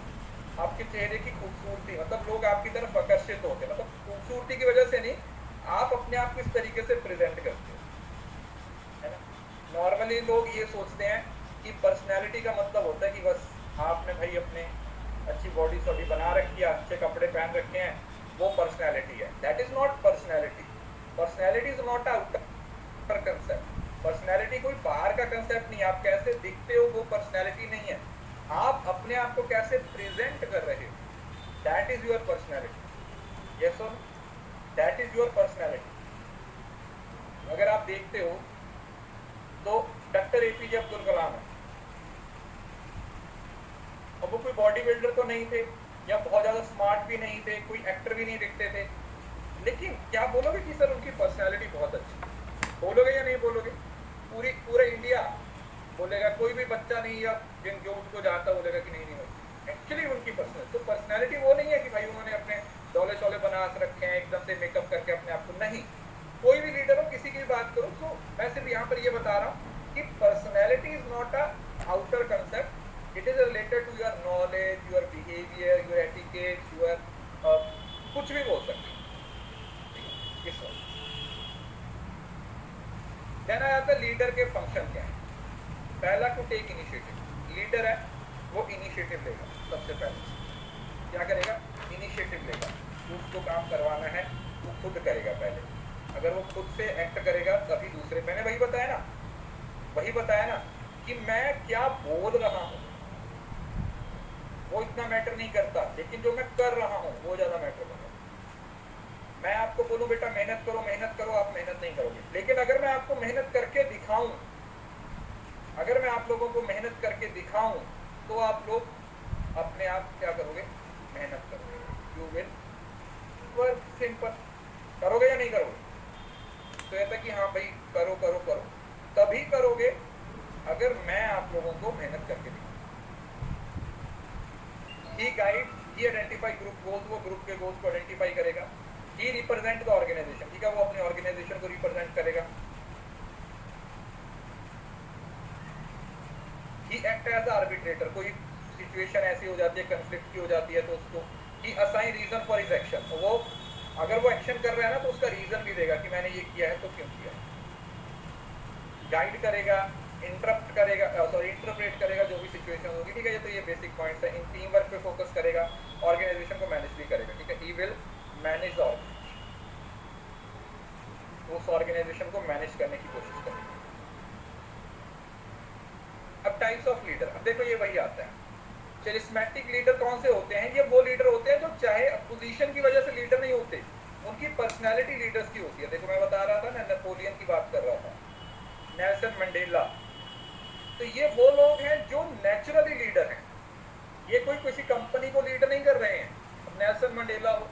आपके चेहरे की खूबसूरती, मतलब लोग आपकी तरफ आकर्षित होते हैं, मतलब खूबसूरती की वजह से नहीं, आप अपने आप को इस तरीके से प्रेजेंट करते हो, है ना। नॉर्मली लोग ये सोचते हैं कि पर्सनैलिटी का मतलब होता है कि बस आपने भाई अपने अच्छी बॉडी सॉडी बना रखी है, अच्छे कपड़े पहन रखे हैं, वो पर्सनैलिटी है। That is not personality. Personality is not outer concept. Personality कोई बाहर का कंसेप्ट नहीं, आप कैसे दिखते हो वो पर्सनैलिटी नहीं है, आप अपने आप को कैसे प्रेजेंट कर रहे हो, that is your personality. Yes और दैट इज योर पर्सनैलिटी। अगर आप देखते हो तो डॉक्टर एपीजे अब्दुल कलाम है, अब वो कोई बॉडी बिल्डर तो नहीं थे या बहुत ज्यादा स्मार्ट भी नहीं थे, कोई एक्टर भी नहीं दिखते थे, लेकिन क्या बोलोगे कि सर उनकी पर्सनैलिटी बहुत अच्छी, बोलोगे या नहीं बोलोगे? पूरा इंडिया बोलेगा, कोई भी बच्चा नहीं या जो उनको जानता बोलेगा कि नहीं नहीं, एक्चुअली उनकी पर्सनैलिटी, तो पर्सनैलिटी वो नहीं है कि भाई उन्होंने अपने डोले शोले बना रखे हैं एकदम से मेकअप करके अपने आप को, नहीं। कोई भी लीडर हो, किसी की भी बात करो, तो मैं सिर्फ यहाँ पर ये बता रहा हूँ कि personality is not a outer concept, it is related to your knowledge, your behaviour, your etiquette, your कुछ भी बोल सकते हैं। देन आ जाता है लीडर के फंक्शन क्या है। पहला टू टेक इनिशिएटिव, लीडर है वो इनिशिएटिव लेगा, सबसे पहले क्या करेगा, इनिशिएटिव लेगा, उसको काम करवाना है वो खुद करेगा पहले, अगर वो खुद से एक्ट करेगा तभी दूसरे, मैंने वही बताया ना कि मैं क्या बोल रहा हूँ वो इतना मैटर नहीं करता, लेकिन जो मैं कर रहा हूँ वो ज्यादा मैटर करता है। मैं आपको बोलूं बेटा मेहनत करो, आप मेहनत नहीं करोगे, लेकिन अगर मैं आपको मेहनत करके दिखाऊं, अगर मैं आप लोगों को मेहनत करके दिखाऊं तो आप लोग अपने आप क्या करोगे, मेहनत करोगे, यू विल वर्क, सिंपल। करोगे या नहीं करोगे? तो ऐसा कि हाँ भाई करो, तभी करोगे अगर मैं आप लोगों को मेहनत करके दिखाऊं। ही गाइड, ही आइडेंटिफाई ग्रुप गोल्स, वो ग्रुप के गोल्स को आइडेंटिफाई करेगा। ही रिप्रेजेंट द ऑर्गेनाइजेशन, ठीक है, वो अपनी ऑर्गेनाइजेशन को रिप्रेजेंट करेगा। ही एक्ट एज आर्बिट्रेटर, कोई सिचुएशन ऐसी हो जाती है, कंफ्लिक्ट की हो जाती है, तो उसको ही assign reason for his action, वो अगर वो एक्शन कर रहा है ना तो उसका रीजन भी देगा कि मैंने ये किया है तो क्यों किया है। गाइड करेगा, इंटरप्ट करेगा, सॉरी इंटरप्रेट करेगा जो भी सिचुएशन होगी, ठीक है। ये तो ये बेसिक पॉइंट्स है। इन टीम वर्क पे फोकस करेगा, ऑर्गेनाइजेशन को मैनेज भी करेगा, ठीक है। He will manage the organisation, उस ऑर्गेनाइजेशन को मैनेज करने की कोशिश करेगा। अब टाइप्स ऑफ लीडर, अब देखो ये वही आता है। चरिस्मेटिक लीडर कौन से होते हैं? ये वो लीडर होते हैं जो चाहे पोजीशन की वजह से लीडर नहीं होते, उनकी पर्सनालिटी लीडर्स की होती है। देखो मैं बता रहा था ना, नेपोलियन की बात कर रहा था, नेल्सन मंडेला, तो ये वो लोग हैं जो नेचुरली लीडर हैं। ये कोई किसी कंपनी को लीड नहीं कर रहे हैं। अब नेल्सन मंडेला हो,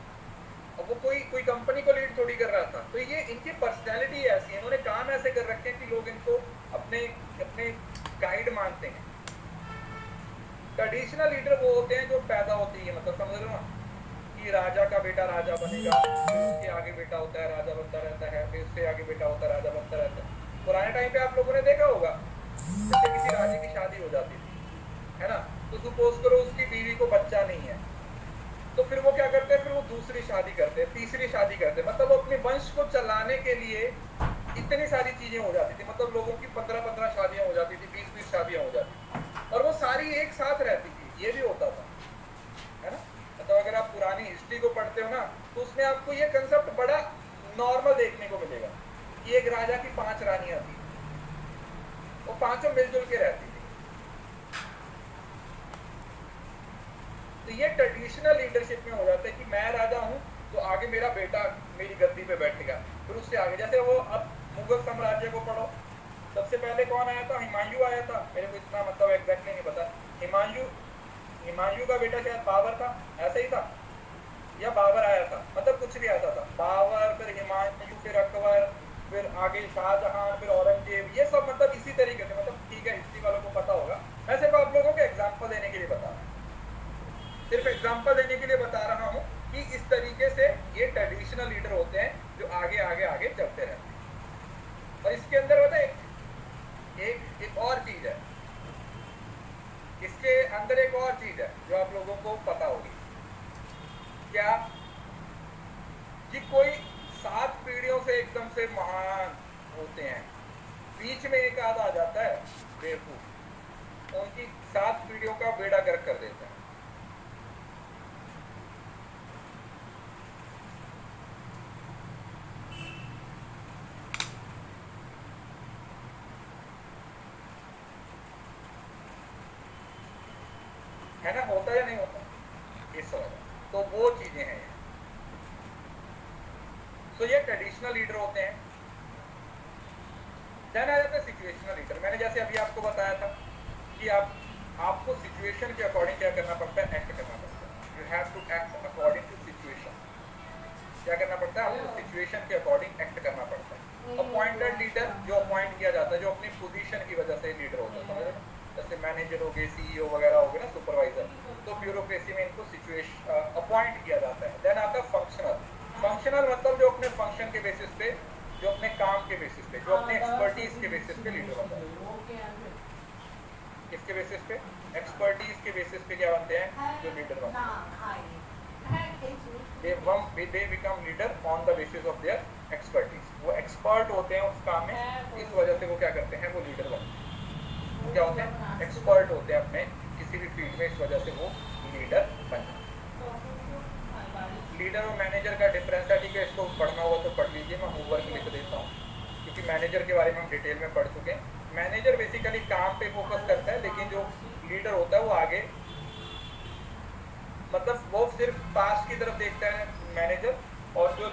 अब वो कोई कंपनी को लीड थोड़ी कर रहा था, तो ये इनकी पर्सनैलिटी ऐसी है, इन्होंने काम ऐसे कर रखे हैं कि लोग इनको अपने अपने गाइड मानते हैं। ट्रेडिशनल लीडर वो होते हैं जो पैदा होती है, मतलब समझ रहे हो ना, कि राजा का बेटा राजा बनेगा, फिर उसके आगे बेटा होता है राजा बनता रहता है, फिर उससे आगे बेटा होता है राजा बनता रहता है। पुराने टाइम पे आप लोगों ने देखा होगा, जैसे किसी राजे की शादी हो जाती थी, है ना, तो सपोज करो उसकी बीवी को बच्चा नहीं है, तो फिर वो क्या करते हैं, फिर वो दूसरी शादी करते हैं, तीसरी शादी करते हैं, मतलब वो अपने वंश को चलाने के लिए इतनी सारी चीजें हो जाती थी, मतलब लोगों की 15-15 शादियां हो जाती थी, 20-20 शादियां हो जाती थी, और वो सारी एक साथ रहती थी। ये भी होता था, है ना। मतलब अगर आप पुरानी हिस्ट्री को पढ़ते हो ना, तो उसमें आपको ये कंसेप्ट बड़ा नॉर्मल देखने को मिलेगा कि एक राजा की 5 रानियां थी, वो पांचों मिलजुल के रहती थी। तो ये ट्रेडिशनल लीडरशिप में हो जाता है कि मैं राजा हूँ तो आगे मेरा बेटा मेरी गद्दी पे बैठेगा, फिर उससे आगे, जैसे वो अब मुगल साम्राज्य को पढ़ो, सबसे पहले कौन आया था? हिमांशु आया था। मेरे को इतना मतलब एग्जैक्टली नहीं पता, हिमांशु का बेटा शायद बाबर था, ऐसा ही था, या बाबर आया था, मतलब कुछ भी आता था, बाबर, फिर हिमांशु, फिर अकबर, फिर आगे शाहजहां, फिर औरंगजेब, ये सब मतलब इसी तरीके से, मतलब ठीक है हिस्ट्री वालों को पता होगा। मैं सिर्फ आप लोगों को एग्जाम्पल देने के लिए बता रहा हूँ, सिर्फ एग्जाम्पल देने के लिए बता रहा हूँ कि इस तरीके से ये ट्रेडिशनल लीडर होते हैं जो आगे आगे आगे चलते रहते हैं। और इसके अंदर होता है एक और चीज है, इसके अंदर एक और चीज है जो आप लोगों को पता होगी, क्या कि कोई 7 पीढ़ियों से एकदम से महान होते हैं, बीच में एक आध आ जाता है बेवकूफ, उनकी 7 पीढ़ियों का बेड़ा गर्क कर देता है। है ना, होता या नहीं होता, इस वजह, तो वो चीजें हैं। तो ये ट्रेडिशनल लीडर होते हैं। देन आ जाता है सिचुएशनल लीडर। मैंने जैसे अभी आपको बताया था कि आपको सिचुएशन के अकॉर्डिंग क्या करना पड़ता है, एक्ट करना पड़ता है। You have to act according to situation. क्या करना पड़ता है, आपको सिचुएशन के अकॉर्डिंग एक्ट करना पड़ता है। अपॉइंटेड लीडर जो अपॉइंट किया जाता है, जो अपनी पोजीशन की वजह से लीडर होता है, समझ रहे हैं? जैसे मैनेजर हो गए, सीईओ वगैरह हो गए ना, सुपरवाइजर, तो ब्यूरोक्रेसी में इनको सिचुएशन अपॉइंट किया जाता है। देन आता है फंक्शनल। फंक्शनल मतलब जो अपने फंक्शन के बेसिस पे, जो अपने काम के बेसिस पे, जो अपने एक्सपर्टीज के बेसिस पे लीडर बनता है। किसके बेसिस पे? एक्सपर्टीज के बेसिस पे क्या बनते हैं, जो लीडर बनते हैं। They become leader on the basis of their expertise। वो एक्सपर्ट होते हैं उस काम में, इस वजह से वो क्या करते हैं, वो लीडर बनते हैं। क्या होते हैं, एक्सपर्ट होते हैं अपने किसी भी फील्ड में, इस वजह से वो लीडर बनते हैं। लीडर और मैनेजर का डिफरेंस है, ठीक है, इसको पढ़ना होगा तो पढ़ लीजिए, मैं होमवर्क लिख देता हूँ, क्योंकि मैनेजर के बारे में हम डिटेल में पढ़ चुके हैं। मैनेजर बेसिकली काम पे फोकस करता है, लेकिन जो लीडर होता है वो आगे, मतलब वो सिर्फ पास्ट की तरफ देखता है मैनेजर, और जो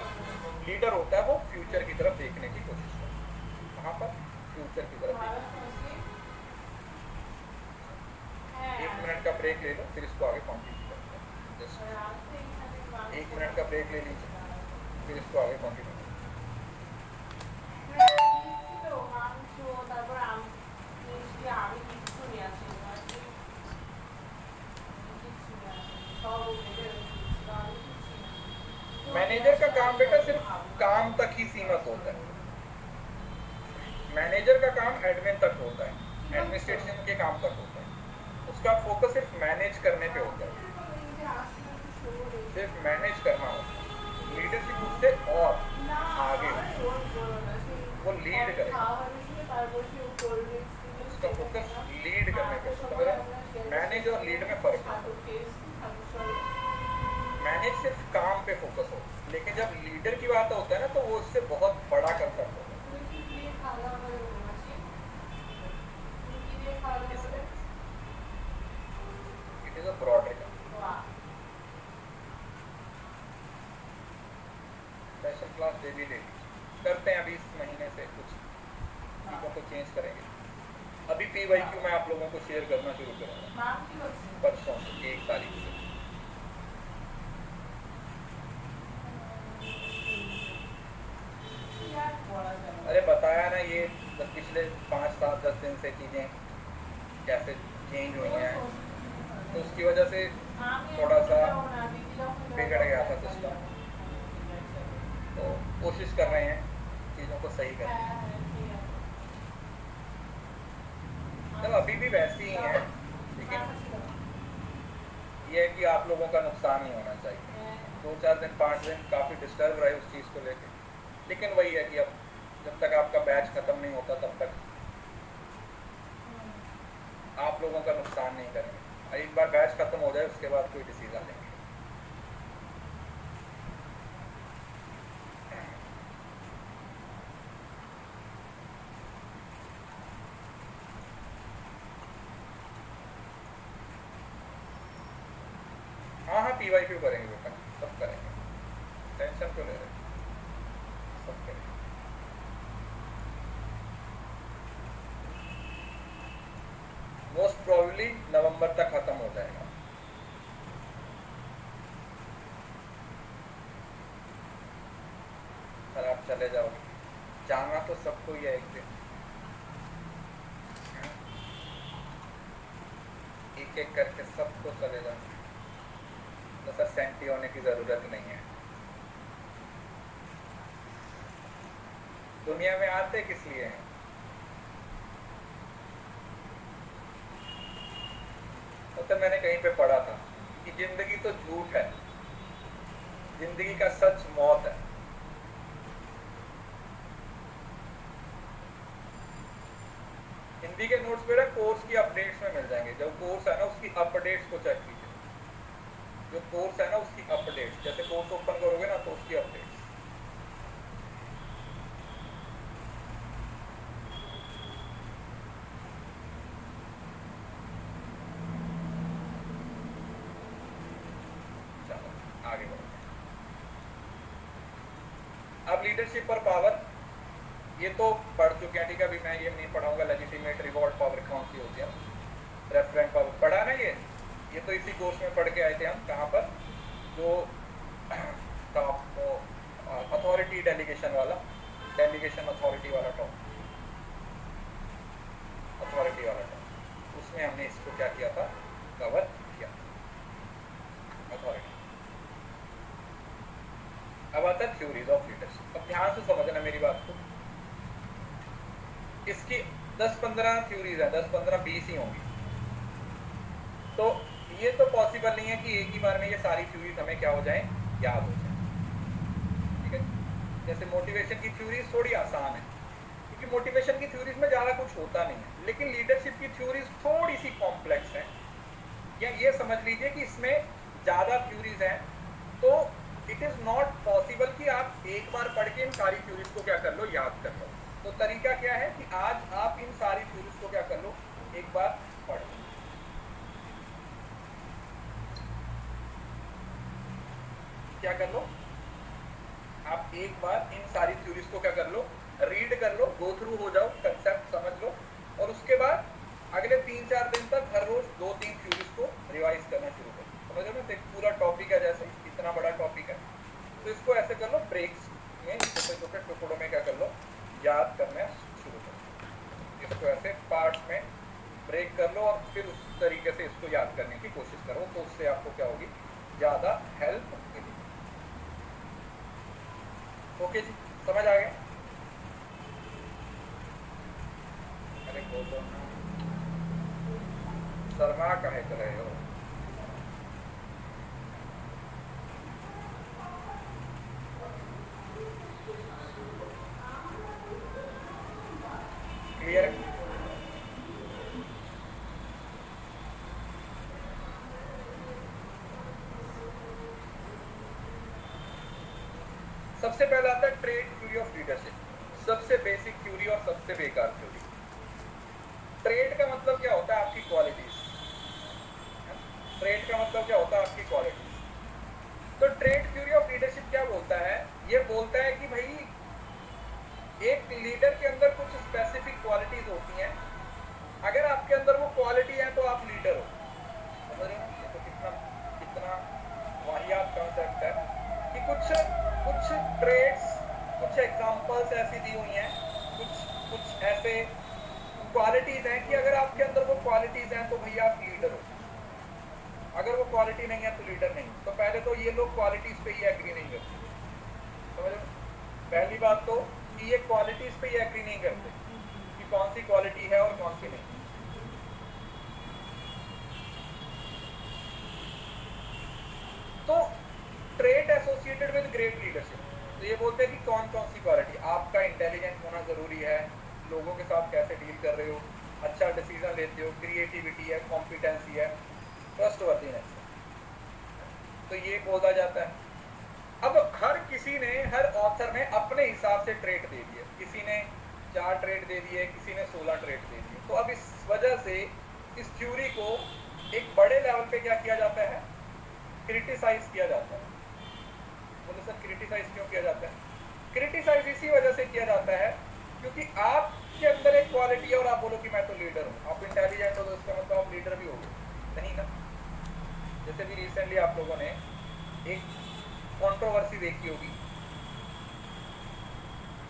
लीडर होता है वो फ्यूचर की तरफ देखने की कोशिश करता है। कहाँ पर? फ्यूचर की तरफ देखने। 1 मिनट का ब्रेक ले लो, फिर इसको आगे कंटिन्यू करते हैं। 1 मिनट का ब्रेक ले लीजिए, फिर इसको आगे कंटिन्यू करते हैं। मैनेजर का काम बेटा सिर्फ काम तक ही सीमित होता है। मैनेजर का काम एडमिन तक होता है, एडमिनिस्ट्रेशन के काम तक होता है। उसका फोकस सिर्फ मैनेज करने पे होता है, सिर्फ मैनेज करना होता है। लीडरशिप उससे और आगे वो लीड करेगा, उसका फोकस लीड करने पे। तो मैनेज और लीड में फर्क है। मैनेज सिर्फ काम पे फोकस हो, लेकिन जब लीडर की बात होता है ना तो वो उससे बहुत बड़ा कर सकता है। It is a broader special class daily करते हैं। अभी इस महीने से कुछ चीज़ों को चेंज करेंगे। अभी PYQ मैं आप लोगों को शेयर करना शुरू करूँगा परसों से 1 तारीख से। अरे बताया ना, ये पिछले 5, 7, 10 दिन से चीज़ें कैसे चेंज हुई हैं, तो उसकी वजह से थोड़ा सा बिगड़ गया था सिस्टम। तो कोशिश कर रहे हैं चीज़ों को सही करने। तो अभी भी वैसी ही है, लेकिन ये है कि आप लोगों का नुकसान नहीं होना चाहिए। 2-4 दिन 5 दिन काफ़ी डिस्टर्ब रहे उस चीज़ को लेकर, लेकिन वही है कि अब जब तक आपका बैच ख़त्म नहीं होता तब तक आप लोगों का नुकसान नहीं करेंगे। एक बार बैच ख़त्म हो जाए उसके बाद कोई डिसीजन लेंगे। हाँ हाँ PYQ करेंगे बेटा, सब करेंगे, टेंशन क्यों ले रहे, सब करेंगे। मोस्ट प्रोबेबली नवंबर तक खत्म हो जाएगा। सर आप चले जाओगे, जाना तो सबको ही है एक दिन, एक एक करके सबको चले जाना। तो सर सेंटी होने की ज़रूरत नहीं है। दुनिया में आते किस लिए हैं? तो मैंने कहीं पे पढ़ा था कि जिंदगी तो झूठ है, जिंदगी का सच मौत है। हिंदी के नोट्स मेरा कोर्स की अपडेट्स में मिल जाएंगे। जब कोर्स है ना उसकी अपडेट्स को चेक कीजिए। जो कोर्स है ना उसकी अपडेट्स, जैसे कोर्स ओपन करोगे ना तो उसकी अपडेट्स। चलो आगे बढ़ो। अब लीडरशिप पर पावर, ये तो पढ़ चुके हैं, ठीक है। अभी मैं ये नहीं पढ़ाऊंगा लेजिटिमेट रिवॉर्ड पावर कौन सी होती है, रेफरेंट पावर पढ़ा ना। ये तो इसी कोर्स में पढ़ के आए थे हम। कहाँ पर? जो अथॉरिटी डेलीगेशन वाला, डेलीगेशन अथॉरिटी वाला टॉप, अथॉरिटी वाला टॉप, उसमें हमने इसको क्या किया था, कवर किया अथॉरिटी। अब आता है थ्योरीज ऑफ लीडरशिप। अब ध्यान से समझना मेरी बात को। इसकी 10-15 थ्योरीज है, 10-15-20 ही होंगी। तो ये तो पॉसिबल नहीं है कि एक ही बार में ये सारी थ्योरीज हमें क्या हो जाए, याद हो जाए, ठीक है। जैसे मोटिवेशन की थ्योरीज थोड़ी आसान है, क्योंकि मोटिवेशन की थ्योरीज में ज़्यादा कुछ होता नहीं है। लेकिन लीडरशिप की थ्योरीज थोड़ी सी कॉम्प्लेक्स है, या ये समझ लीजिए कि इसमें ज़्यादा थ्योरीज हैं। तो इट इज़ नॉट पॉसिबल कि आप एक बार पढ़ के इन सारी थ्योरीज को क्या कर लो, याद कर लो। तो तरीका क्या है कि आज आप इन सारी थ्योरीज को क्या कर लो, एक बार पढ़ लो। क्या कर लो, आप एक बार इन सारी थ्योरीज को क्या कर लो, रीड कर लो, गो थ्रू हो जाओ, कंसेप्ट समझ लो। और उसके बाद अगले 3-4 दिन तक हर रोज 2-3 थ्योरीज को रिवाइज करना शुरू करो। समझ लो ना, एक पूरा टॉपिक है, जैसे इतना बड़ा टॉपिक है, तो इसको ऐसे कर लो, ब्रेक्स में छोटे छोटे टुकड़ों में क्या कर लो, याद करना शुरू करो। इसको ऐसे पार्ट्स में ब्रेक कर लो और फिर उस तरीके से इसको याद करने की कोशिश करो। तो उससे आपको क्या होगी, ज्यादा हेल्प मिली। ओके जी, समझ आ गया? अरे बोलो ना, शर्मा काहे कर रहे हो? क्लियर? सबसे पहला आता है ट्रेड थ्योरी ऑफ लीडरशिप, सबसे बेसिक थ्योरी और सबसे बेकार थ्योरी। ट्रेड का मतलब क्या होता है? आपकी क्वालिटीज। ट्रेड का मतलब क्या होता है? आपकी क्वालिटीज। तो ट्रेड थ्योरी ऑफ लीडरशिप क्या बोलता है? ये बोलता है कि भाई एक लीडर के अंदर कुछ स्पेसिफिक क्वालिटीज होती हैं, अगर आपके अंदर वो क्वालिटी है तो आप लीडर हो। समझ रहे हो? ये तो कितना कितना वाहियात कॉन्सेप्ट है कि कुछ ट्रेड्स, कुछ एग्जांपल्स ऐसी दी हुई हैं, कुछ ऐसे क्वालिटीज हैं कि अगर आपके अंदर वो क्वालिटीज हैं तो भैया आप लीडर हो, अगर वो क्वालिटी नहीं है तो लीडर नहीं। तो पहले तो ये लोग क्वालिटीज पे ही एग्री नहीं करते। समझ लो, पहली बात तो कि ये क्वालिटीज पे ही एग्री नहीं करते कि कौन सी क्वालिटी है और कौन सी नहीं। तो trait associated with great leadership, तो ये बोलते हैं कि कौन कौन सी क्वालिटी। आपका इंटेलिजेंस होना जरूरी है, लोगों के साथ कैसे डील कर रहे हो, अच्छा डिसीजन लेते हो, क्रिएटिविटी है, कॉम्पिटेंसी है, ट्रस्टवर्दीनेस। तो ये बोला जाता है। अब हर किसी ने, हर ऑथर ने अपने हिसाब से ट्रेट दे दिए, किसी ने 4 ट्रेट दे दिए, किसी ने 16 ट्रेट दे दिए। तो अब इस वजह से इस थ्योरी को एक बड़े लेवल पे क्या किया जाता है? क्रिटिसाइज किया जाता है। बोले सर क्रिटिसाइज क्यों किया जाता है? क्रिटिसाइज इसी वजह से किया जाता है क्योंकि आपके अंदर एक क्वालिटी है और आप बोलो कि मैं तो लीडर हूँ, आप इंटेलिजेंट हो तो इसका मतलब आप लीडर भी हो नहीं ना। जैसे भी रिसेंटली आप लोगों ने एक कंट्रोवर्सी देखी होगी,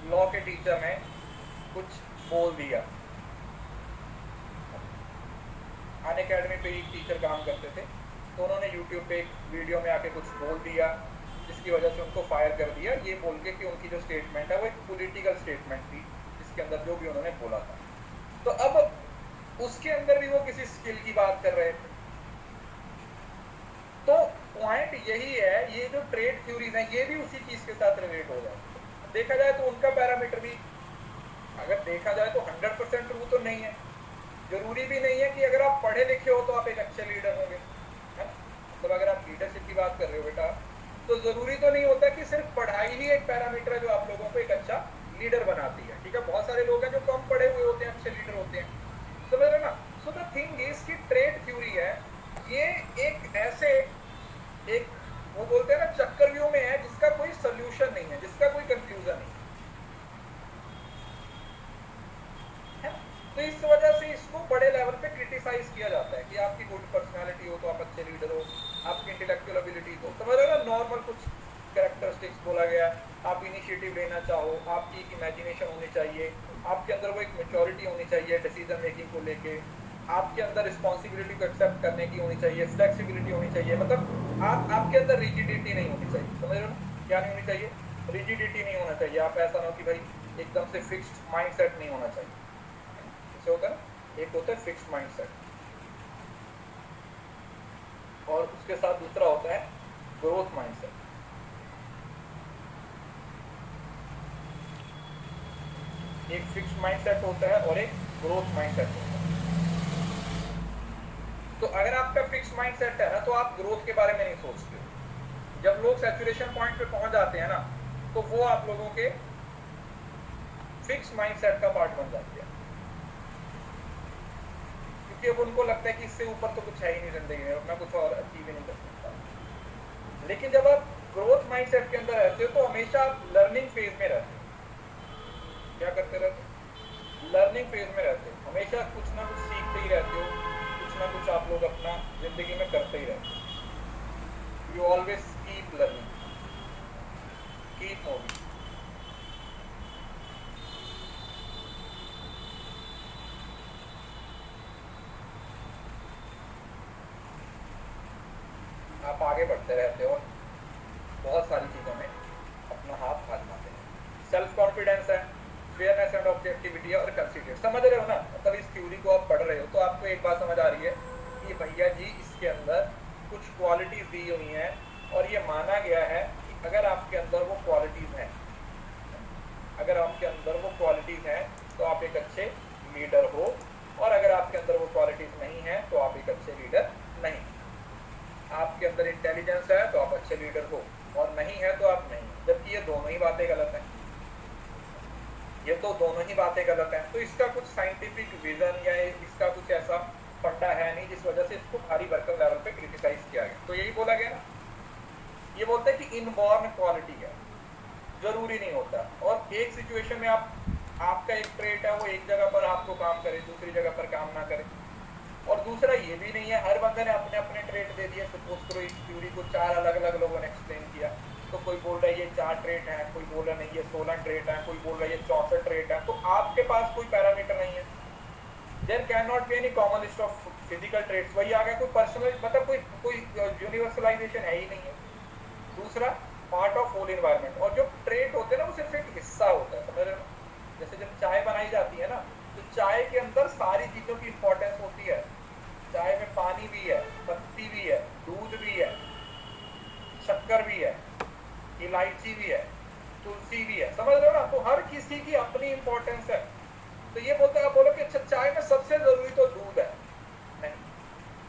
लॉ के टीचर ने कुछ बोल दिया। अनअकैडमी पे एक टीचर काम करते थे, तो उन्होंने यूट्यूब पे एक वीडियो में आके कुछ बोल दिया जिसकी वजह से उनको फायर कर दिया, ये बोल के कि उनकी जो स्टेटमेंट है वो एक पॉलिटिकल स्टेटमेंट थी, जिसके अंदर जो भी उन्होंने बोला था। तो अब उसके अंदर भी वो किसी स्किल की बात कर रहे थे। तो पॉइंट यही है, ये जो ट्रेड थ्योरीज हैं ये भी उसी चीज के साथ रिलेट हो जाए। देखा जाए तो उनका पैरामीटर भी अगर देखा जाए तो 100% ट्रू तो नहीं है। जरूरी भी नहीं है कि अगर आप पढ़े लिखे हो तो आप एक अच्छे लीडर होंगे, है? मतलब अगर आप लीडरशिप की बात कर रहे हो बेटा, तो जरूरी तो नहीं होता कि सिर्फ पढ़ाई ही एक पैरामीटर है जो आप लोगों को एक अच्छा लीडर बनाती है। ठीक है, बहुत सारे लोग हैं जो कम पढ़े हुए होते हैं, अच्छे लीडर होते हैं। समझ रहे ना? सो द थिंग इज कि ट्रेड थ्योरी है ये एक ऐसे एक वो बोलते हैं ना चक्रव्यूह में है जिसका कोई सोल्यूशन नहीं है, जिसका कोई कंफ्यूजन नहीं है। तो इस वजह से इसको बड़े लेवल पे क्रिटिसाइज किया जाता है कि आपकी गुड पर्सनालिटी हो तो आप अच्छे लीडर हो, आपकी इंटेलेक्चुअल एबिलिटी हो, समझ रहे हो ना, नॉर्मल कुछ कैरेक्टरिस्टिक्स बोला गया। आप इनिशिएटिव लेना चाहो, आपकी एक इमेजिनेशन होनी चाहिए, आपके अंदर वो एक मैच्योरिटी होनी चाहिए डिसीजन मेकिंग को लेके, आपके अंदर रिस्पॉन्सिबिलिटी को एक्सेप्ट करने की होनी चाहिए, फ्लेक्सिबिलिटी होनी चाहिए। मतलब आपके अंदर रिजिडिटी नहीं होनी चाहिए। समझ रहे हो ना? क्या नहीं होनी चाहिए? रिजिडिटी नहीं होना चाहिए। आप ऐसा ना हो कि भाई एकदम से फिक्स्ड माइंडसेट नहीं होना चाहिए। ऐसे होता है, एक होता है फिक्स्ड माइंडसेट और उसके साथ दूसरा होता है ग्रोथ माइंडसेट। एक फिक्स्ड माइंडसेट होता है और एक ग्रोथ माइंडसेट होता है। तो अगर आपका फिक्स्ड माइंडसेट है ना तो आप ग्रोथ के बारे में नहीं सोचते हो। जब लोग सैचुरेशन पॉइंट पे पहुंच जाते हैं ना तो वो आप लोगों के फिक्स्ड माइंडसेट का पार्ट बन जाते हैं, क्योंकि अब उनको लगता है कि इससे ऊपर तो कुछ है ही नहीं जिंदगी में, मैं कुछ और अचीव ही नहीं कर सकता। लेकिन जब आप ग्रोथ माइंडसेट के अंदर रहते हो तो हमेशा आप लर्निंग फेज में रहते हो। क्या करते रहते हो? लर्निंग फेज में रहते हो, हमेशा कुछ ना कुछ सीखते ही रहते हो, कुछ ना कुछ आप लोग अपना जिंदगी में करते ही रहते हो। You always keep learning, keep moving. आप आगे आगे बढ़ते रहते हो और बहुत सारी चीज़ों में अपना हाथ आजमाते हैं। सेल्फ कॉन्फिडेंस है, फेयरनेस एंड ऑब्जेक्टिविटी और कंसिडरेट। समझ रहे हो ना, मतलब इस थ्योरी को आप पढ़ रहे हो तो आपको एक बात समझ आ रही है कि भैया जी इसके अंदर कुछ क्वालिटीज दी हुई हैं और ये माना गया है कि अगर आपके अंदर वो क्वालिटीज हैं, अगर आपके अंदर वो क्वालिटीज हैं तो आप एक अच्छे लीडर हो, और अगर आपके अंदर वो क्वालिटीज नहीं है तो आप एक अच्छे लीडर नहीं। आपके अंदर इंटेलिजेंस है तो आप अच्छे लीडर हो, और नहीं है तो आप नहीं। जबकि ये दोनों ही बातें गलत हैं, ये तो दोनों ही बातें गलत हैं। तो इसका कुछ साइंटिफिक विजन या इसका कुछ ऐसा फंडा है नहीं जिस वजह से इसको भारी भरकम लेवल पे क्रिटिसाइज किया गया। तो यही बोला गया ना, ये बोलते हैं कि इनबॉर्न क्वालिटी है, जरूरी नहीं होता। और एक सिचुएशन में आपका एक ट्रेट है वो एक जगह पर आपको काम करे, दूसरी जगह पर काम ना करे। और दूसरा ये भी नहीं है हर बंदे ने अपने अपने ट्रेट दे दिए। सपोज करो इस थ्योरी को 4 अलग अलग लोगों ने एक्सप्लेन किया, तो कोई बोल रहा है ये 4 ट्रेट है, कोई बोल रहा नहीं ये 16 ट्रेट है, कोई बोल रहा है ये 64 ट्रेट है। तो आपके पास कोई पैरामीटर नहीं है। There can not be any common list of physical traits. वही आ गया, कोई पर्सनल मतलब कोई यूनिवर्सलाइजेशन है ही नहीं है। दूसरा, पार्ट ऑफ होल एनवायरनमेंट। और जो ट्रेट होते हैं ना वो सिर्फ एक हिस्सा होता है, समझ रहे हो। जैसे जब चाय बनाई जाती है ना, तो चाय के अंदर सारी चीज़ों की इंपॉर्टेंस होती है। चाय में पानी भी है, पत्ती भी है, दूध भी है, शक्कर भी है, इलायची भी है, तुलसी भी है, समझ रहे हो ना। तो हर किसी की अपनी इंपॉर्टेंस है। तो ये बोलते हैं, आप बोलो कि अच्छा चाय में सबसे जरूरी तो दूध है, नहीं,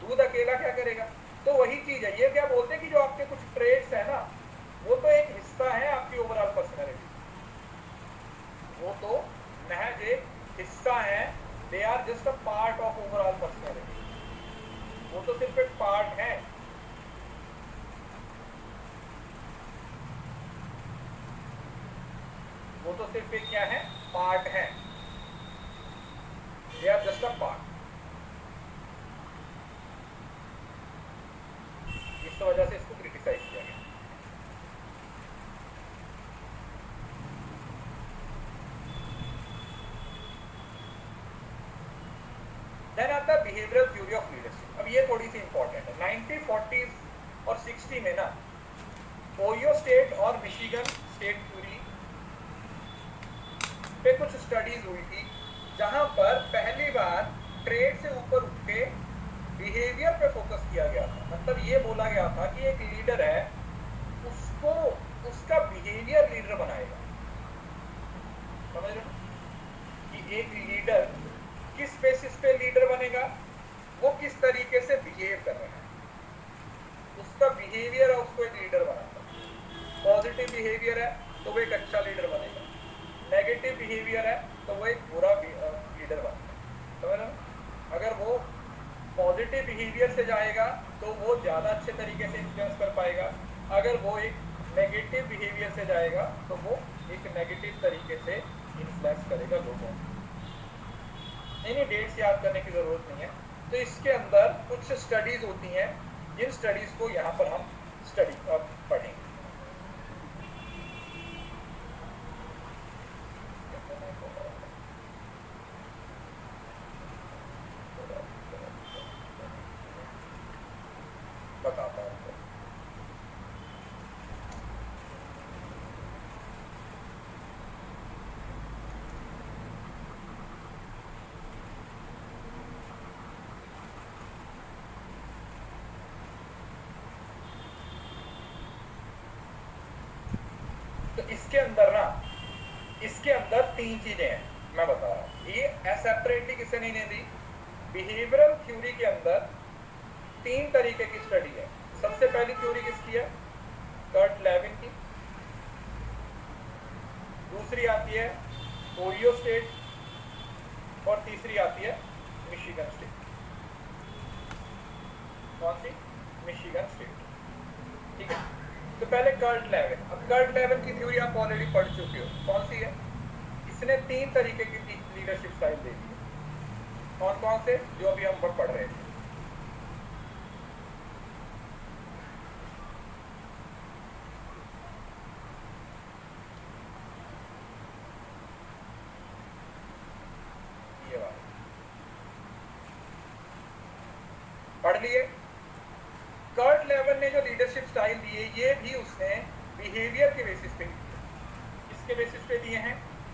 दूध अकेला क्या करेगा। तो वही चीज है, ये क्या बोलते हैं कि जो आपके कुछ ट्रेड्स है ना वो तो एक हिस्सा है आपकी ओवरऑल पर्सनैलिटी, वो तो महज एक हिस्सा है। They are just a part of overall personality, वो तो सिर्फ एक पार्ट है। वो तो सिर्फ एक क्या है, पार्ट है। They are just a part. इस वजह से इसको क्रिटिसाइज किया गया। देन आता है बिहेवियरल थ्योरी ऑफ लीडरशिप। अब ये थोड़ी सी इंपॉर्टेंट है। 1940s और 60 में ना ओहियो स्टेट और मिशिगन स्टेट थ्योरी पे कुछ स्टडीज हुई थी, जहां पर पहली बार ट्रेड से ऊपर उठ के बिहेवियर पे फोकस किया गया था। मतलब ये बोला गया था कि एक लीडर है, उसको उसका बिहेवियर लीडर बनाएगा। समझ रहे हो कि एक लीडर किस बेसिस पे लीडर बनेगा, वो किस तरीके से बिहेव कर रहा है, उसका बिहेवियर है उसको एक लीडर बनाता है। पॉजिटिव बिहेवियर है तो वो एक अच्छा लीडर बनेगा, नेगेटिव बिहेवियर है तो वो एक बुरा लीडर बनता है। समझ रहे हो। अगर वो पॉजिटिव बिहेवियर से जाएगा तो वो ज़्यादा अच्छे तरीके से इन्फ्लुएंस कर पाएगा। अगर वो एक नेगेटिव बिहेवियर से जाएगा तो वो एक नेगेटिव तरीके से इन्फ्लुएंस करेगा लोगों को। नहीं, डेट्स याद करने की ज़रूरत नहीं है। तो इसके अंदर कुछ स्टडीज़ होती हैं, जिन स्टडीज़ को यहाँ पर हम स्टडी पढ़ेंगे। बताता हूँ। तो इसके अंदर ना, इसके अंदर 3 चीजें हैं, मैं बता रहा हूँ। ये सेपरेटली किसी ने नहीं दी। बिहेवियरल थ्योरी के अंदर 3 तरीके की स्टडी है। सबसे पहली थ्योरी किसकी है, कर्ट लेविन की। दूसरी आती है ओहियो स्टेट, और तीसरी आती है मिशिगन स्टेट। कौन सी, मिशिगन स्टेट। ठीक है। तो पहले कर्ट लेविन। अब कर्ट लेविन की थ्योरी आप ऑलरेडी पढ़ चुके हो। कौन सी है, इसने 3 तरीके की लीडरशिप स्टाइल दे दी है। कौन कौन से, जो अभी हम पढ़ रहे थे। ये वाला पढ़ लिए। कर्ट लेवन ने जो लीडरशिप स्टाइल दिए ये भी उसने बिहेवियर के बेसिस पे दिए। किसके बेसिस पे दिए हैं?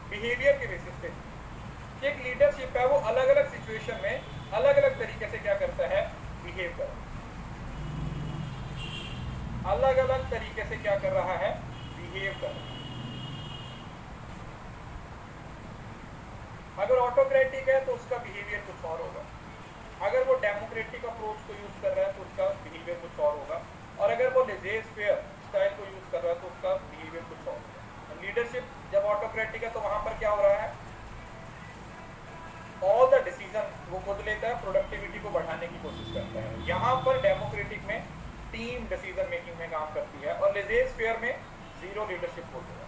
बिहेवियर के बेसिस पे दिए। एक लीडरशिप है वो अलग अलग सिचुएशन में अलग अलग तरीके से क्या करता है? बिहेव करता है। अलग अलग तरीके से क्या कर रहा है? बिहेव कर रहा है। अगर ऑटोक्रेटिक है तो उसका बिहेवियर कुछ और होगा, अगर वो डेमोक्रेटिक अप्रोच को यूज कर रहा है तो उसका बिहेवियर कुछ और होगा, और अगर वो लेजेस फेयर स्टाइल को यूज कर रहा है तो उसका बिहेवियर कुछ और होगा। लीडरशिप जब ऑटोक्रेटिक है तो वहां पर क्या हो रहा है? ऑल द डिसीजन वो खुद लेता है, प्रोडक्टिविटी को बढ़ाने की कोशिश करता है। यहाँ पर डेमोक्रेटिक में टीम डिसीजन मेकिंग में काम करती है, और लेजेस फेयर में जीरो लीडरशिप होती है।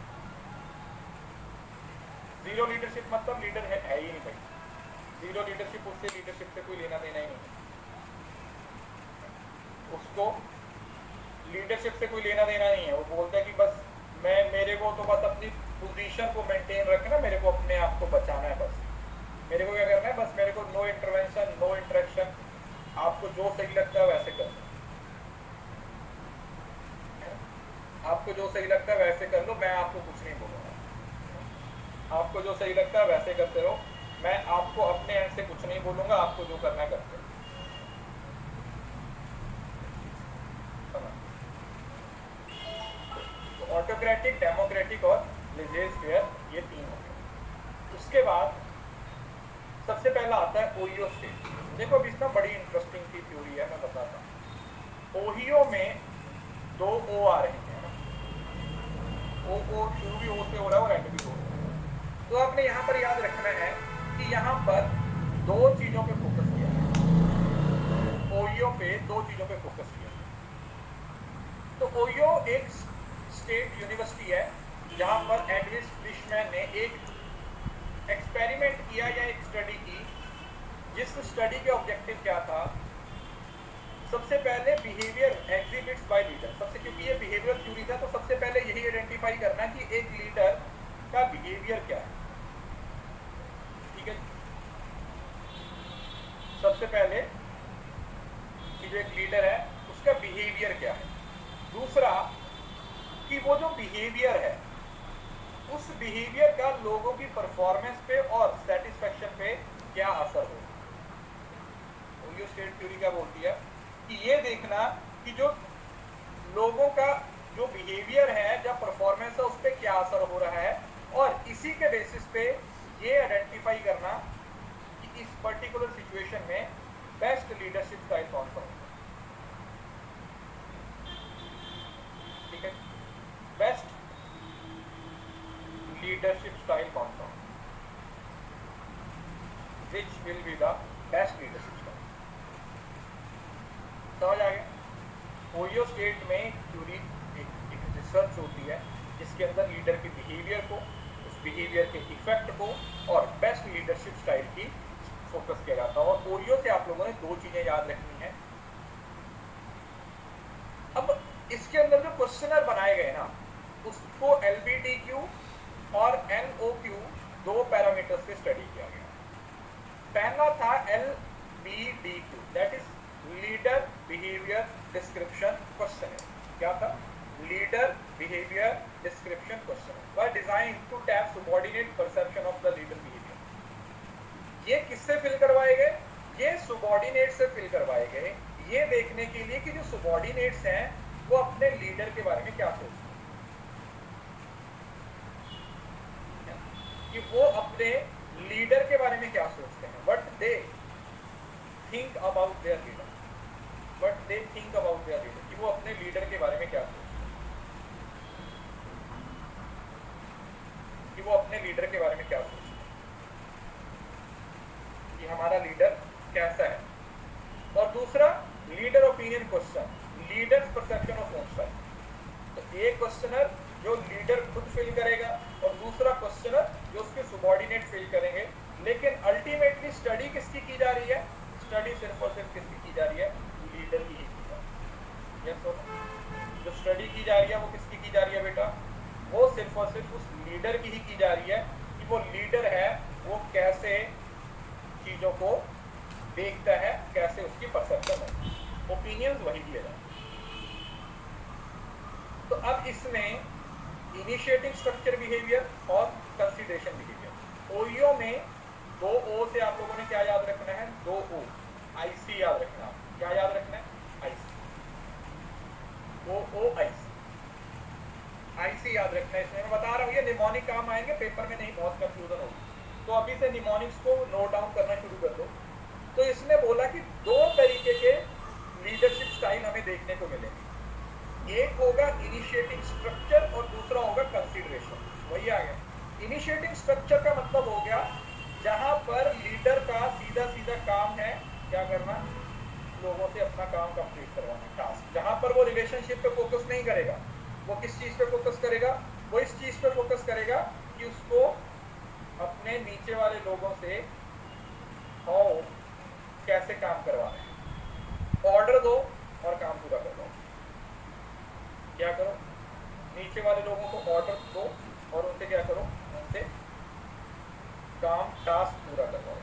जीरो लीडरशिप मतलब लीडर है ही नहीं भाई। जीरो लीडरशिप, उससे लीडरशिप से कोई लेना देना ही नहीं, उसको लीडरशिप से कोई लेना देना नहीं है। वो बोलता है कि बस मेरे को तो बस अपनी पोजीशन को मेंटेन रखना, मेरे को अपने आप को बचाना है, बस मेरे को क्या करना है, बस मेरे को नो इंटरवेंशन, नो इंटरेक्शन, आपको जो सही लगता है वैसे कर लो, आपको जो सही लगता है वैसे कर लो, मैं आपको कुछ नहीं बोलूँगा, आपको जो सही लगता है वैसे करते रहो, मैं आपको अपने एंड से कुछ नहीं बोलूँगा, आपको जो करना है करते रहो। तो ऑटोक्रेटिक, डेमोक्रेटिक और लेजेस फेयर, ये तीन हो गए। उसके बाद सबसे पहला आता है ओहियो स्टेट। देखो अभी इसमें बड़ी इंटरेस्टिंग सी थ्योरी है, मैं बताता हूँ। ओहियो में दो ओ आ रहे हैं ना, ओ शुरू भी ओ से हो रहा है और एंड भी हो रहा है। तो आपने यहाँ पर याद रखना है कि यहाँ पर दो चीजों पे फोकस किया है। ओहियो पे दो चीजों पे फोकस किया है। तो ओहियो एक स्टेट यूनिवर्सिटी है जहाँ पर एडविस फिशमैन ने एक एक्सपेरिमेंट किया या एक स्टडी की, जिस स्टडी के ऑब्जेक्टिव क्या था? सबसे पहले बिहेवियर एग्जिबिट्स बाय लीडर। सबसे, क्योंकि ये बिहेवियर थ्योरी था, तो सबसे पहले यही आइडेंटिफाई करना कि एक लीडर का बिहेवियर क्या है। ठीक है, सबसे पहले कि जो एक लीडर है उसका बिहेवियर क्या है। दूसरा कि वो जो बिहेवियर है उस बिहेवियर का लोगों की परफॉर्मेंस पे और सेटिस्फेक्शन पे क्या असर हो। ओहियो स्टेट थ्योरी क्या बोलती है कि ये देखना कि जो लोगों का जो बिहेवियर है, जब परफॉर्मेंस है, उस पर क्या असर हो रहा है, और इसी के बेसिस पे ये आइडेंटिफाई करना कि इस पर्टिकुलर सिचुएशन में बेस्ट लीडरशिप स्टाइल कौन सा होगा। ठीक है, बेस्ट लीडरशिप स्टाइल कौन सा होगा, which will be the best leadership style. समझ आ गया? ओहियो स्टेट में थ्योरी एक रिसर्च होती है जिसके अंदर लीडर के बिहेवियर को, उस बिहेवियर के इफेक्ट को और बेस्ट लीडरशिप स्टाइल की फोकस किया जाता है। और ओहियो से आप लोगों ने दो चीजें याद रखनी है। अब इसके अंदर जो क्वेश्चनर बनाए गए ना, उसको LBDQ और NOQ दो पैरामीटर्स से स्टडी किया गया। पहला था LBDQ, that is leader behaviour description question. क्या था? Leader behaviour description question were design to tap subordinate perception of the leader behavior। ये किससे फिल करवाए गए? ये subordinate से फिल करवाए गए, ये देखने के लिए कि जो subordinates हैं वो अपने लीडर के बारे में क्या सोचते हैं, कि वो अपने लीडर के बारे में क्या सोचते हैं, what they think about their leader, what they think about their leader, कि वो अपने लीडर के बारे में क्या सोचते हैं, कि वो अपने लीडर के बारे में क्या सोचते हैं, कि हमारा लीडर कैसा है। और दूसरा leader opinion question, leaders perception of own self. तो एक क्वेश्चनर जो लीडर खुद फिल करेगा और दूसरा क्वेश्चनर जो उसके सबॉर्डिनेट फिल करेंगे। लेकिन अल्टीमेटली स्टडी किसकी की जा रही है? स्टडी सिर्फ और सिर्फ किसकी की जा रही है? लीडर की ही की जा रही है। यस, जो स्टडी की जा रही है वो किसकी की जा रही है बेटा? वो सिर्फ और सिर्फ उस लीडर की ही की जा रही है कि वो लीडर है वो कैसे चीज़ों को देखता है, कैसे उसकी परसेप्शन है। ओपिनियंस वही दिए जाते हैं। तो अब इसमें इनिशिएटिंग स्ट्रक्चर बिहेवियर और कंसीडरेशन बिहेवियर, ओईओ में 2 ओ से आप लोगों ने क्या याद रखना है, 2 ओ, आईसी याद रखना है। क्या याद रखना है, आईसी, 2 ओ आईसी, आईसी याद रखना है। इसमें मैं बता रहा हूँ ये निमोनिक काम आएंगे पेपर में, नहीं बहुत कंफ्यूजन होगी, तो अभी से निमोनिक्स को नोट डाउन करना शुरू कर दो। तो इसने बोला कि 2 तरीके के लीडरशिप स्टाइल हमें देखने को मिलेंगे, एक होगा इनिशिएटिंग स्ट्रक्चर और दूसरा होगा कंसीडरेशन। वही आ गया, इनिशिएटिंग स्ट्रक्चर का मतलब हो गया जहां पर लीडर का सीधा सीधा काम है क्या करना, लोगों से अपना काम कंप्लीट करवाना, टास्क, जहां पर वो रिलेशनशिप पे फोकस नहीं करेगा। वो किस चीज पे फोकस करेगा, वो इस चीज पे फोकस करेगा कि उसको अपने नीचे वाले लोगों से कैसे काम करवाना है, ऑर्डर दो और काम पूरा करो। क्या करो, नीचे वाले लोगों को ऑर्डर दो और उनसे क्या करो, उनसे काम, टास्क पूरा करवाओ।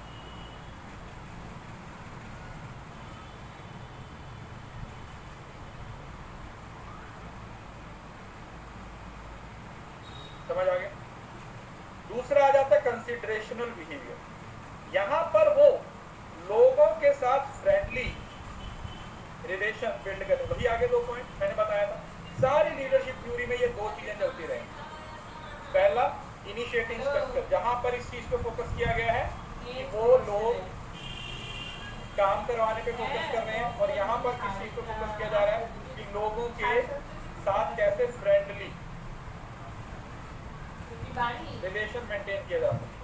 समझ आ गया। दूसरा आ जाता है कंसिडरेशनल बिहेवियर। यहां पर वो लोगों के साथ फ्रेंडली रिलेशन बिल्ड करने, वही आगे 2 पॉइंट मैंने बताया था। सारी लीडरशिप थ्योरी में ये 2 चीजें चलती रहेंगी। पहला इनिशिएटिंग स्ट्रक्चर, जहां पर इस चीज पे फोकस किया गया है कि वो लोग काम करवाने पे फोकस कर रहे हैं, और यहाँ पर किस चीज पे फोकस किया जा रहा है कि लोगों के साथ कैसे फ्रेंडली रिलेशन मेंटेन किया जा सकता है।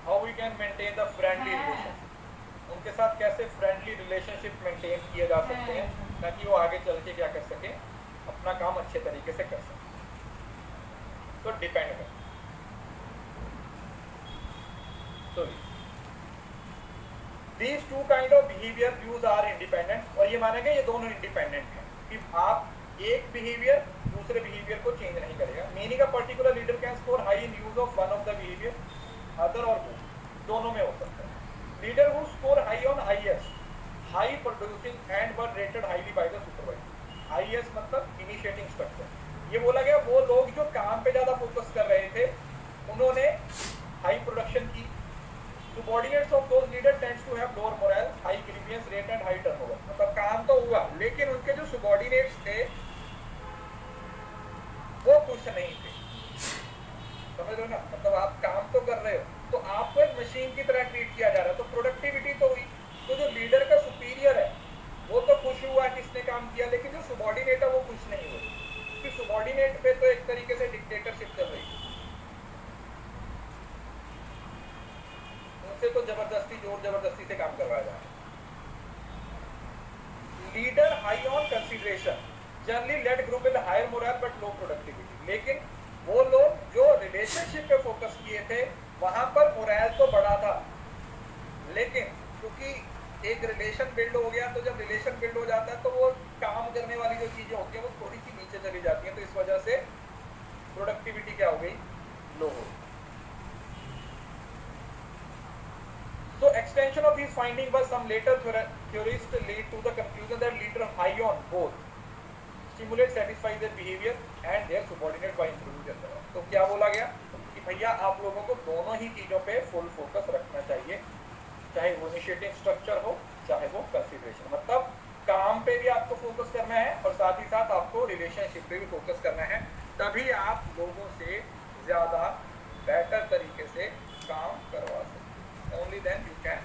How we can maintain the friendly relationship, उनके साथ कैसे फ्रेंडली रिलेशनशिप मेंटेन किए जा सकते हैं ताकि वो आगे चल के क्या कर सके, अपना काम अच्छे तरीके से कर सके। तो डिपेंड कर, तो these 2 kind of behavior views are independent, और ये माना गया ये दोनों इंडिपेंडेंट हैं कि आप एक बिहेवियर दूसरे बिहेवियर को चेंज नहीं करेगा। Meaning a particular leader can score high in use of one of the behaviour, other और बोथ, दोनों में हो सकता है। Leader who score high on IS, high producing and were rated highly by the supervisor. IS मतलब initiating structure. ये बोला गया वो लोग जो काम पे ज्यादा फोकस कर रहे थे उन्होंने हाई प्रोडक्शन की। Subordinates of those leaders tends to have lower morale, high grievance rate and high turnover। मतलब काम तो हुआ लेकिन उनके जो subordinates थे वो खुश नहीं थे। समझ रहे हो ना, मतलब आप काम तो कर रहे हो तो आपको एक मशीन की तरह ट्रीट किया जा रहा है, तो प्रोडक्टिविटी तो हुई, तो जो लीडर का सुपीरियर है वो तो खुश हुआ किसने काम किया, लेकिन जो subordinate है वो खुश नहीं हुए क्योंकि subordinate पे तो एक तरीके से डिक्टेटरशिप चल रही है, से तो जबरदस्ती जोर जबरदस्ती से काम करवाया जा रहा है। Leader high on consideration generally led group with higher morale but low productivity, लेकिन वो लोग जो रिलेशनशिप पे फोकस किए थे वहां पर मोरल तो बढ़ा था, लेकिन क्योंकि एक रिलेशन बिल्ड हो गया, तो जब रिलेशन बिल्ड हो जाता है तो वो काम करने वाली जो चीजें होती है वो थोड़ी सी नीचे चली जाती है, तो इस वजह से प्रोडक्टिविटी क्या हो गई, लो हो गई। So extension of these findings was some later theorists lead to the conclusion that leader high on both stimulate satisfy their behavior and their subordinate by improving their performance। तो क्या बोला गया कि भैया आप लोगों को दोनों ही चीजों पे फुल फोकस रखना चाहिए, चाहे वो इनिशिएटिंग स्ट्रक्चर हो चाहे वो कंसीडरेशन, मतलब काम पे भी आपको फोकस करना है और साथ ही साथ आपको रिलेशनशिप पे भी फोकस करना है, तभी आप लोगों से ज्यादा बेटर तरीके से काम करवा सकते। Only then you can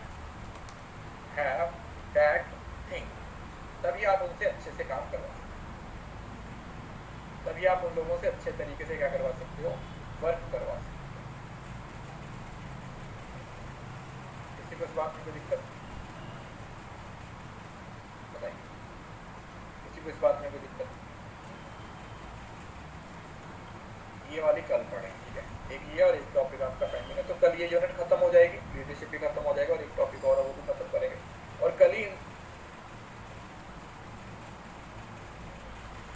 have that thing, तभी आप उनसे अच्छे से काम करवा सकते हो, तभी आप उन लोगों से अच्छे तरीके से क्या करवा सकते हो, वर्क करवा सकते हो। किसी को इस बात में कोई दिक्कत बताइए, किसी को इस बात में कोई दिक्कत? ये वाली कल पढ़ेंगे, ठीक है, एक ये और एक टॉपिक आपका पेंडिंग है, तो कल ये यूनिट खत्म हो जाएगी, लीडरशिप भी खत्म हो जाएगा और एक टॉपिक और वो भी खत्म करेंगे, और कल ही